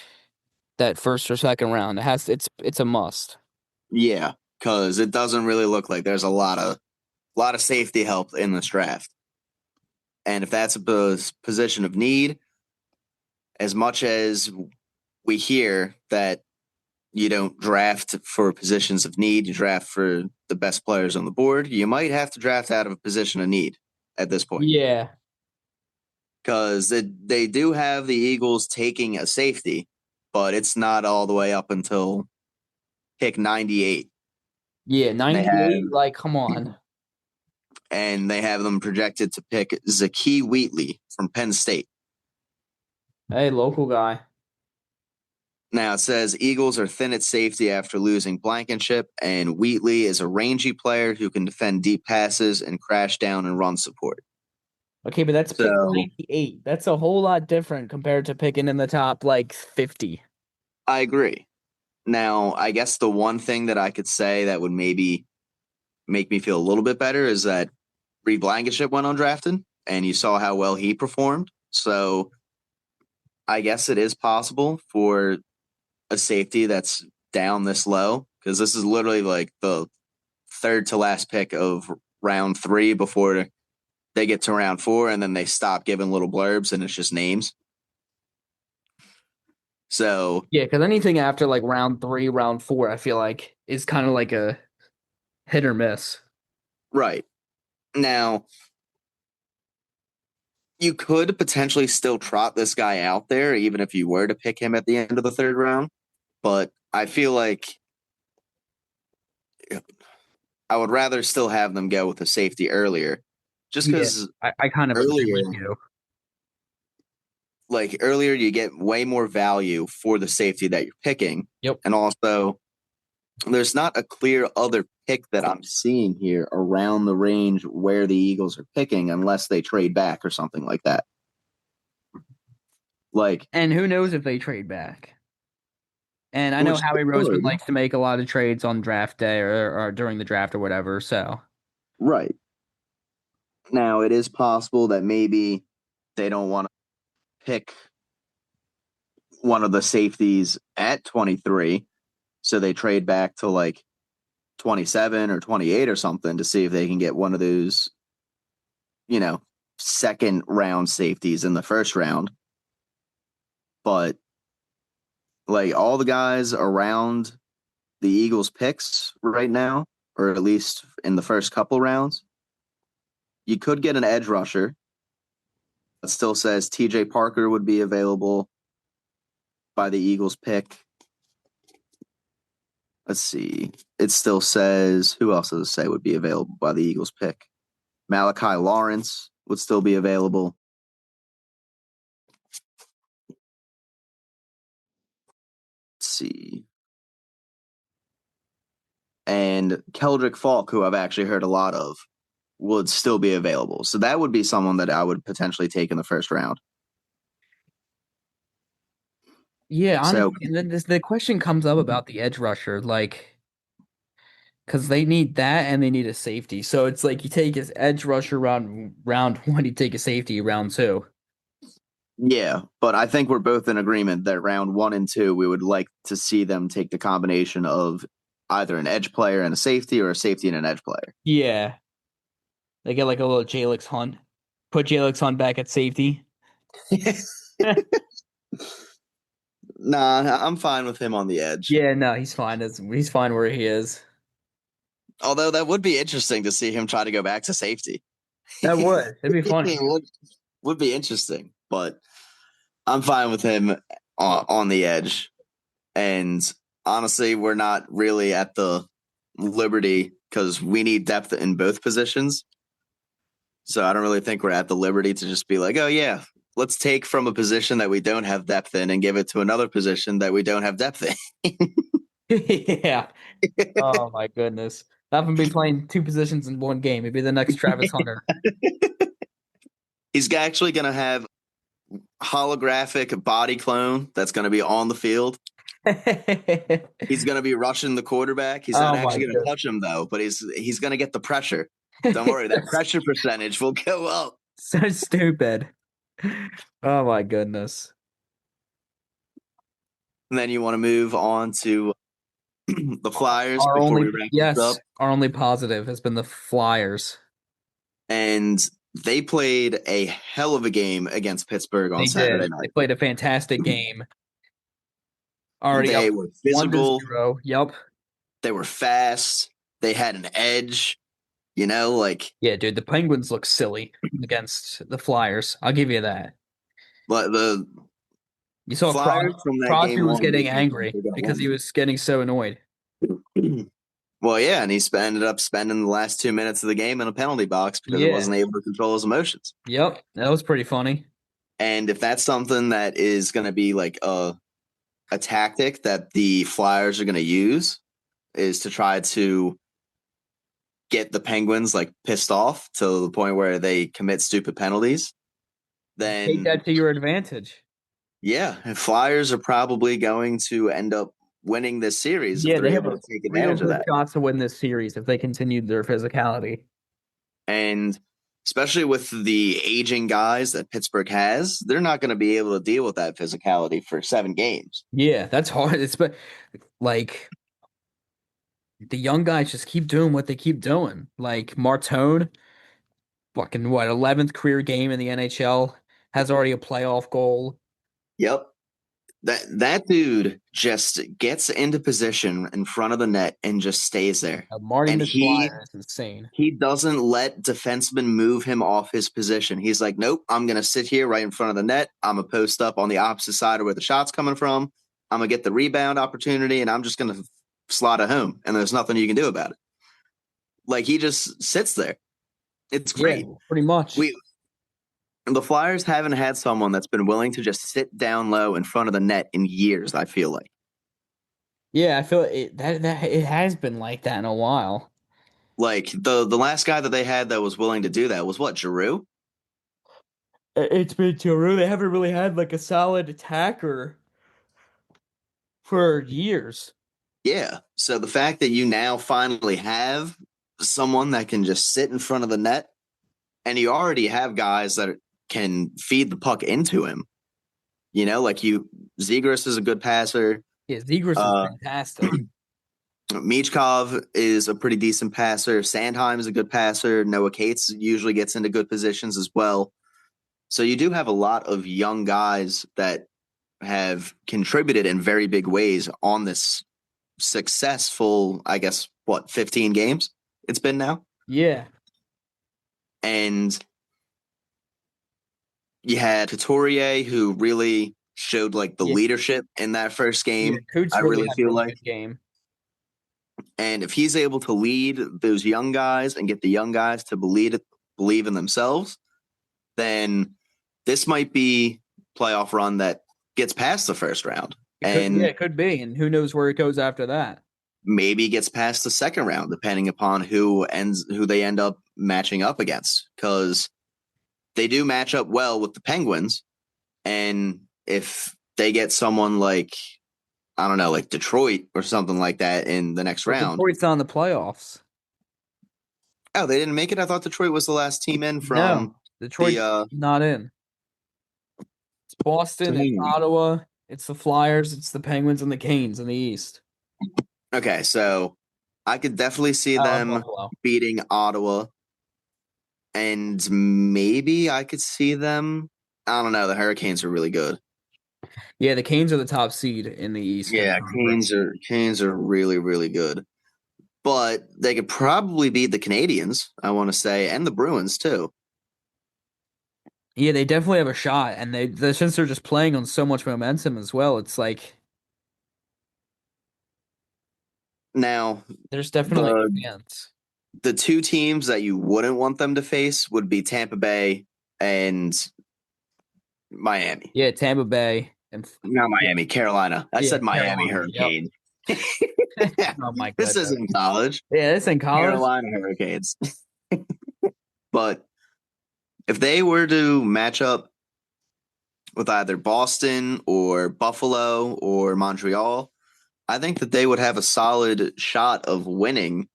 Speaker 1: or second round. It's a must.
Speaker 2: Yeah, because it doesn't really look like there's a lot of safety help in this draft. And if that's a position of need, as much as we hear that you don't draft for positions of need, you draft for the best players on the board, you might have to draft out of a position of need at this point.
Speaker 1: Yeah.
Speaker 2: Because they do have the Eagles taking a safety, but it's not all the way up until pick 98.
Speaker 1: Yeah,
Speaker 2: And they have
Speaker 1: 98, like come on.
Speaker 2: and they have them projected to pick Zakee Wheatley from Penn State.
Speaker 1: Hey, local guy.
Speaker 2: Now it says Eagles are thin at safety after losing Blankenship, and Wheatley is a rangy player who can defend deep passes and crash down and run support.
Speaker 1: Okay, but that's pick
Speaker 2: So
Speaker 1: 98. That's a whole lot different compared to picking in the top like 50.
Speaker 2: I agree. Now, I guess the one thing that I could say that would maybe make me feel a little bit better is that Reed Blankenship went undrafted, and you saw how well he performed. So I guess it is possible for a safety that's down this low because this is literally like the third to last pick of round 3 before they get to round 4, and then they stop giving little blurbs and it's just names. So,
Speaker 1: Yeah, because anything after like round three, round four, I feel like is kind of like a hit or miss.
Speaker 2: right. Now, you could potentially still trot this guy out there, even if you were to pick him at the end of the third round. But I feel like I would rather still have them go with a safety earlier, just
Speaker 1: Yeah,
Speaker 2: because
Speaker 1: I kind of agree with
Speaker 2: earlier,
Speaker 1: you.
Speaker 2: like earlier, you get way more value for the safety that you're picking,
Speaker 1: Yep.
Speaker 2: and also there's not a clear other pick that I'm seeing here around the range where the Eagles are picking, unless they trade back or something like that. Like,
Speaker 1: And who knows if they trade back? And I know
Speaker 2: which they
Speaker 1: Howie Roseman
Speaker 2: could,
Speaker 1: likes to make a lot of trades on draft day or during the draft or whatever. So
Speaker 2: right. Now, it is possible that maybe they don't want to pick one of the safeties at 23, so they trade back to like 27 or 28 or something to see if they can get one of those, you know, second round safeties in the first round. But like all the guys around the Eagles picks right now, or at least in the first couple rounds, you could get an edge rusher. It still says TJ Parker would be available by the Eagles pick. Let's see. It still says who else does it say would be available by the Eagles pick? Malachi Lawrence would still be available. Let's see. And Keldrick Falk, who I've actually heard a lot of, would still be available. So that would be someone that I would potentially take in the first round.
Speaker 1: yeah,
Speaker 2: So
Speaker 1: honestly, and then the question comes up about the edge rusher, like because they need that and they need a safety. So it's like you take his edge rusher round one, you take a safety round two.
Speaker 2: yeah, but I think we're both in agreement that round 1 and 2, we would like to see them take the combination of either an edge player and a safety, or a safety and an edge player.
Speaker 1: Yeah, they get like a little Jalix Hunt. Put Jalix Hunt back at safety.
Speaker 2: Nah, I'm fine with him on the edge.
Speaker 1: Yeah, no, he's fine. He's fine where he is.
Speaker 2: Although that would be interesting to see him try to go back to safety.
Speaker 1: That would. It'd be funny.
Speaker 2: It would be interesting, but I'm fine with him on the edge. And honestly, we're not really at the liberty because we need depth in both positions. So I don't really think we're at the liberty to just be like, oh, yeah, let's take from a position that we don't have depth in and give it to another position that we don't have depth in.
Speaker 1: Yeah. Oh my goodness. Have him be playing two positions in one game. Maybe the next Travis Hunter.
Speaker 2: He's actually going to have holographic body clone that's going to be on the field. He's going to be rushing the quarterback. He's not
Speaker 1: Oh my
Speaker 2: actually going to
Speaker 1: goodness.
Speaker 2: touch him though, but he's going to get the pressure. Don't worry, that pressure percentage will go up.
Speaker 1: So stupid. Oh my goodness.
Speaker 2: And then you want to move on to the Flyers
Speaker 1: Our
Speaker 2: before
Speaker 1: only
Speaker 2: we wrap this
Speaker 1: yes,
Speaker 2: up.
Speaker 1: our only positive has been the Flyers.
Speaker 2: And they played a hell of a game against Pittsburgh on
Speaker 1: They
Speaker 2: Saturday
Speaker 1: did. They
Speaker 2: night.
Speaker 1: played a fantastic game. Already
Speaker 2: They
Speaker 1: up
Speaker 2: were
Speaker 1: 1 to
Speaker 2: physical.
Speaker 1: 0. Yep.
Speaker 2: They were fast. They had an edge. Like
Speaker 1: Yeah, dude, the Penguins look silly against the Flyers. I'll give you that.
Speaker 2: but the
Speaker 1: You saw
Speaker 2: Flyers from that
Speaker 1: Crosby
Speaker 2: game
Speaker 1: was
Speaker 2: on
Speaker 1: getting
Speaker 2: made me think
Speaker 1: angry
Speaker 2: they're going
Speaker 1: because he
Speaker 2: to
Speaker 1: was getting so annoyed.
Speaker 2: win. Well, yeah, and ended up spending the last 2 minutes of the game in a penalty box because he
Speaker 1: Yeah.
Speaker 2: wasn't able to control his emotions.
Speaker 1: Yep. That was pretty funny.
Speaker 2: And if that's something that is going to be like a tactic that the Flyers are going to use, is to try to get the Penguins like pissed off to the point where they commit stupid penalties,
Speaker 1: Take
Speaker 2: then
Speaker 1: that to your advantage.
Speaker 2: yeah, Flyers are probably going to end up winning this series if
Speaker 1: Yeah,
Speaker 2: they're
Speaker 1: they have
Speaker 2: able
Speaker 1: a
Speaker 2: to take
Speaker 1: real
Speaker 2: advantage of
Speaker 1: good
Speaker 2: that.
Speaker 1: chance to win this series if they continued their physicality.
Speaker 2: And especially with the aging guys that Pittsburgh has. They're not going to be able to deal with that physicality for 7 games.
Speaker 1: Yeah, that's hard. It's but like the young guys just keep doing what they keep doing. Like Martone, fucking what, 11th career game in the NHL, has already a playoff goal.
Speaker 2: Yep. That dude just gets into position in front of the net and just stays there.
Speaker 1: Marty
Speaker 2: And he
Speaker 1: McFly is insane.
Speaker 2: he doesn't let defensemen move him off his position. He's like, nope, I'm gonna sit here right in front of the net. I'm gonna post up on the opposite side of where the shot's coming from. I'm gonna get the rebound opportunity, and I'm just gonna slot it home. And there's nothing you can do about it. Like he just sits there. It's
Speaker 1: Yeah,
Speaker 2: great.
Speaker 1: pretty much.
Speaker 2: We The Flyers haven't had someone that's been willing to just sit down low in front of the net in years, I feel like.
Speaker 1: Yeah, I feel that it has been like that in a while.
Speaker 2: Like the last guy that they had that was willing to do that was what, Giroux?
Speaker 1: It's been too real. They haven't really had like a solid attacker for years.
Speaker 2: Yeah. So the fact that you now finally have someone that can just sit in front of the net, and you already have guys that can feed the puck into him. Like Zegras is a good passer.
Speaker 1: Yeah, Zegras is
Speaker 2: Uh,
Speaker 1: fantastic.
Speaker 2: Michkov is a pretty decent passer. Sandheim is a good passer. Noah Cates usually gets into good positions as well. So you do have a lot of young guys that have contributed in very big ways on this successful, I guess, 15 games it's been now.
Speaker 1: Yeah,
Speaker 2: And you had Couturier, who really showed like the
Speaker 1: yeah,
Speaker 2: leadership in that first
Speaker 1: yeah.
Speaker 2: game,
Speaker 1: Coots
Speaker 2: I
Speaker 1: really
Speaker 2: really
Speaker 1: had a
Speaker 2: feel
Speaker 1: really
Speaker 2: like.
Speaker 1: good game.
Speaker 2: And if he's able to lead those young guys and get the young guys to believe in themselves, then this might be playoff run that gets past the first round
Speaker 1: It could, yeah,
Speaker 2: and
Speaker 1: it could be, and who knows where it goes after that.
Speaker 2: maybe gets past the second round, depending upon who they end up matching up against. Because they do match up well with the Penguins, and if they get someone like, I don't know, like Detroit or something like that in the next
Speaker 1: But
Speaker 2: round.
Speaker 1: Detroit's not in the playoffs.
Speaker 2: Oh, they didn't make it. I thought Detroit was the last team in
Speaker 1: No,
Speaker 2: from the.
Speaker 1: Detroit's not in. It's
Speaker 2: So
Speaker 1: Boston, it's
Speaker 2: hang on.
Speaker 1: Ottawa, it's the Flyers, it's the Penguins and the Canes in the East.
Speaker 2: Okay, so I could definitely see
Speaker 1: Oh, and
Speaker 2: them
Speaker 1: Buffalo.
Speaker 2: beating Ottawa, and maybe I could see them. I don't know. The Hurricanes are really good.
Speaker 1: Yeah, the Canes are the top seed in the Eastern
Speaker 2: Yeah,
Speaker 1: Conference.
Speaker 2: Canes are really really good. But they could probably beat the Canadians, I want to say, and the Bruins too.
Speaker 1: Yeah, they definitely have a shot, and since they're just playing on so much momentum as well, it's like
Speaker 2: Now,
Speaker 1: there's definitely
Speaker 2: the
Speaker 1: a chance.
Speaker 2: the two teams that you wouldn't want them to face would be Tampa Bay and Miami.
Speaker 1: Yeah, Tampa Bay and
Speaker 2: Not Miami, Carolina. I
Speaker 1: yeah,
Speaker 2: said Miami
Speaker 1: Carolina. Yep.
Speaker 2: Hurricanes.
Speaker 1: Oh my
Speaker 2: This
Speaker 1: goodness.
Speaker 2: isn't college.
Speaker 1: Yeah, it's in college.
Speaker 2: Carolina Hurricanes. But if they were to match up with either Boston or Buffalo or Montreal, I think that they would have a solid shot of winning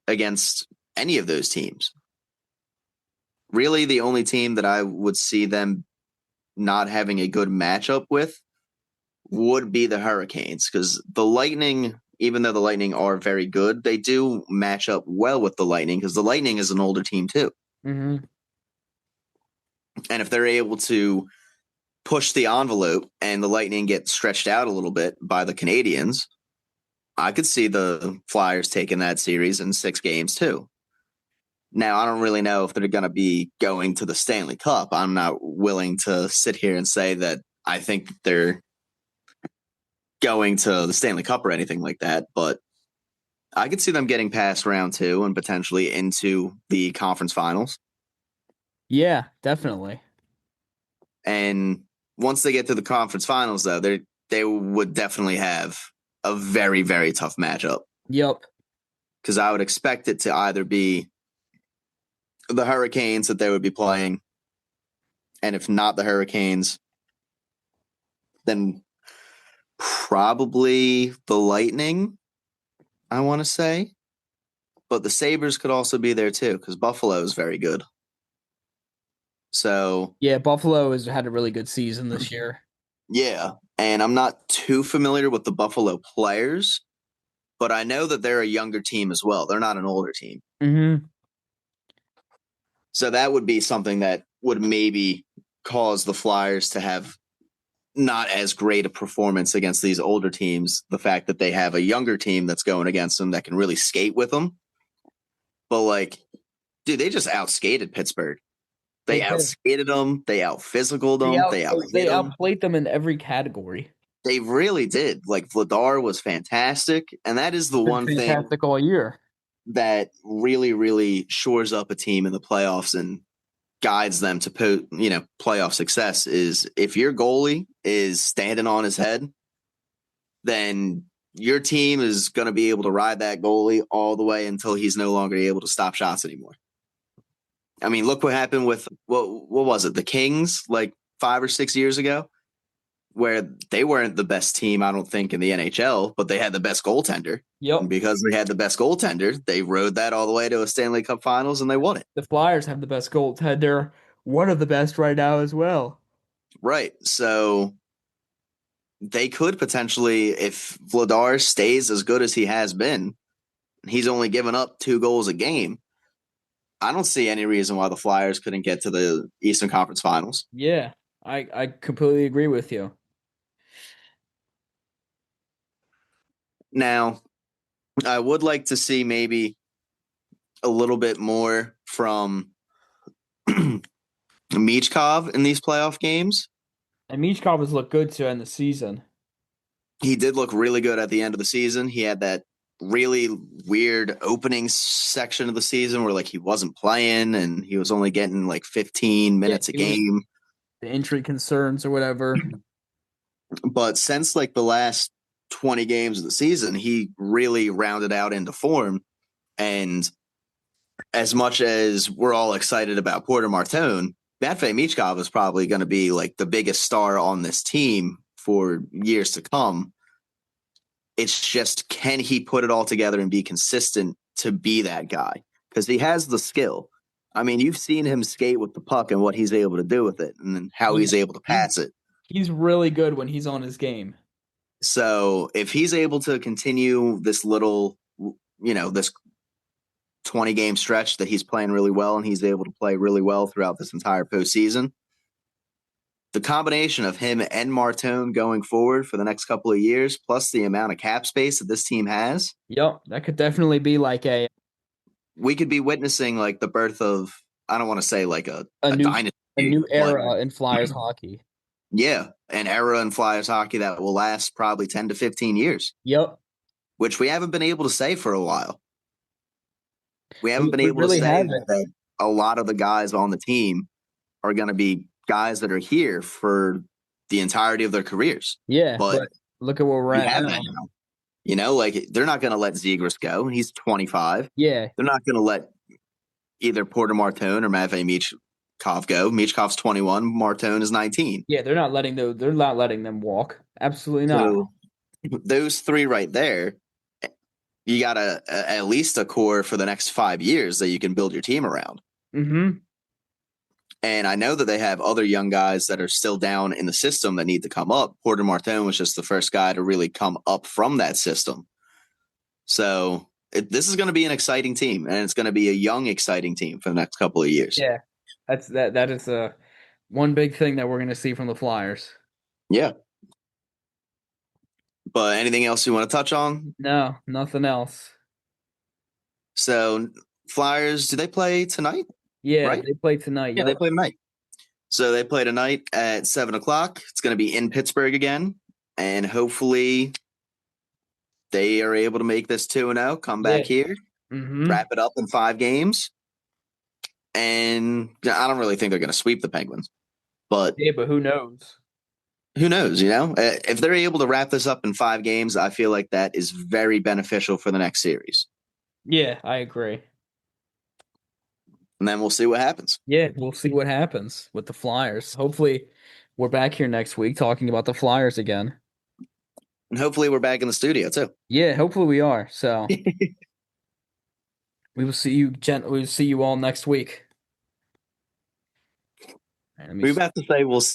Speaker 2: against any of those teams. Really, the only team that I would see them not having a good matchup with would be the Hurricanes, because the Lightning, even though the Lightning are very good, they do match up well with the Lightning because the Lightning is an older team too.
Speaker 1: Hmm.
Speaker 2: And if they're able to push the envelope and the Lightning get stretched out a little bit by the Canadians, I could see the Flyers taking that series in 6 games too. Now, I don't really know if they're going to be going to the Stanley Cup. I'm not willing to sit here and say that I think they're going to the Stanley Cup or anything like that, but I could see them getting past round two and potentially into the conference finals.
Speaker 1: Yeah, definitely.
Speaker 2: And once they get to the conference finals, though, they would definitely have a very, very tough matchup,
Speaker 1: Yep.
Speaker 2: because I would expect it to either be the Hurricanes that they would be playing, and if not the Hurricanes, then probably the Lightning, I want to say. But the Sabres could also be there too, because Buffalo is very good. So
Speaker 1: Yeah, Buffalo has had a really good season this year.
Speaker 2: yeah, and I'm not too familiar with the Buffalo players, but I know that they're a younger team as well. They're not an older team.
Speaker 1: Hmm.
Speaker 2: So that would be something that would maybe cause the Flyers to have not as great a performance against these older teams. The fact that they have a younger team that's going against them that can really skate with them. But like, dude, they just outskated Pittsburgh.
Speaker 1: They
Speaker 2: They
Speaker 1: did.
Speaker 2: outskated them. They outphysicaled them. They
Speaker 1: They
Speaker 2: outhit them.
Speaker 1: outplayed them in every category.
Speaker 2: They really did. Like Vladar was fantastic, and that is the
Speaker 1: Been
Speaker 2: one thing
Speaker 1: fantastic all year.
Speaker 2: that really, really shores up a team in the playoffs and guides them to put, playoff success is if your goalie is standing on his head, then your team is going to be able to ride that goalie all the way until he's no longer able to stop shots anymore. I mean, look what happened with what was it? The Kings like 5 or 6 years ago, where they weren't the best team, I don't think, in the NHL, but they had the best goaltender. And
Speaker 1: Yep.
Speaker 2: because they had the best goaltender, they rode that all the way to a Stanley Cup Finals and they won it.
Speaker 1: The Flyers have the best goaltender, one of the best right now as well.
Speaker 2: Right. So they could potentially, if Vladar stays as good as he has been, he's only given up 2 goals a game. I don't see any reason why the Flyers couldn't get to the Eastern Conference Finals.
Speaker 1: Yeah, I completely agree with you.
Speaker 2: Now, I would like to see maybe a little bit more from Michkov in these playoff games.
Speaker 1: And Michkov has looked good to end the season.
Speaker 2: He did look really good at the end of the season. He had that really weird opening section of the season where like he wasn't playing and he was only getting like 15
Speaker 1: Yeah,
Speaker 2: minutes a
Speaker 1: he was
Speaker 2: game.
Speaker 1: the injury concerns or whatever.
Speaker 2: But since like the last 20 games of the season, he really rounded out into form. And as much as we're all excited about Porter Martone, Matvei Michkov is probably going to be like the biggest star on this team for years to come. It's just, can he put it all together and be consistent to be that guy? Because he has the skill. I mean, you've seen him skate with the puck and what he's able to do with it and how
Speaker 1: Yeah,
Speaker 2: he's able to
Speaker 1: he's
Speaker 2: pass it.
Speaker 1: he's really good when he's on his game.
Speaker 2: So if he's able to continue this little, this 20 game stretch that he's playing really well and he's able to play really well throughout this entire postseason, the combination of him and Martone going forward for the next couple of years, plus the amount of cap space that this team has,
Speaker 1: Yep, that could definitely be like
Speaker 2: we could be witnessing like the birth of, I don't want to say like
Speaker 1: a
Speaker 2: a
Speaker 1: new a
Speaker 2: dynasty,
Speaker 1: new
Speaker 2: but
Speaker 1: era in Flyers hockey.
Speaker 2: yeah, an era in Flyers hockey that will last probably 10 to 15 years,
Speaker 1: Yep,
Speaker 2: which we haven't been able to say for a while. We haven't been
Speaker 1: we
Speaker 2: able to
Speaker 1: really
Speaker 2: say
Speaker 1: haven't.
Speaker 2: that a lot of the guys on the team are going to be guys that are here for the entirety of their careers.
Speaker 1: Yeah,
Speaker 2: But
Speaker 1: but look at where we're
Speaker 2: we
Speaker 1: at
Speaker 2: have that
Speaker 1: now.
Speaker 2: now. Like they're not going to let Zegras go. He's 25.
Speaker 1: Yeah,
Speaker 2: They're not going to let either Porter Martone or Matvei Michkov go. Michkov's 21. Martone is 19.
Speaker 1: yeah, they're not letting them walk. Absolutely not.
Speaker 2: So those three right there, you got at least a core for the next 5 years that you can build your team around.
Speaker 1: Mm-hmm.
Speaker 2: And I know that they have other young guys that are still down in the system that need to come up. Porter Martin was just the first guy to really come up from that system. So this is going to be an exciting team, and it's going to be a young, exciting team for the next couple of years.
Speaker 1: Yeah, that is one big thing that we're going to see from the Flyers.
Speaker 2: Yeah. But anything else you want to touch on?
Speaker 1: No, nothing else.
Speaker 2: So Flyers, do they play tonight?
Speaker 1: Yeah,
Speaker 2: Right?
Speaker 1: they play tonight.
Speaker 2: Yeah, they
Speaker 1: Yep.
Speaker 2: play tonight. So they play tonight at 7 o'clock. It's going to be in Pittsburgh again, and hopefully they are able to make this 2-0, come
Speaker 1: Yeah.
Speaker 2: back here,
Speaker 1: Mm-hmm.
Speaker 2: wrap it up in 5 games. And I don't really think they're going to sweep the Penguins, but
Speaker 1: Yeah, but who knows?
Speaker 2: who knows? If they're able to wrap this up in 5 games, I feel like that is very beneficial for the next series.
Speaker 1: Yeah, I agree.
Speaker 2: And then we'll see what happens.
Speaker 1: Yeah, we'll see what happens with the Flyers. Hopefully, we're back here next week talking about the Flyers again.
Speaker 2: And hopefully we're back in the studio too.
Speaker 1: Yeah, hopefully we are. So we will see you all next week. All right, let me.
Speaker 2: We about to say we'll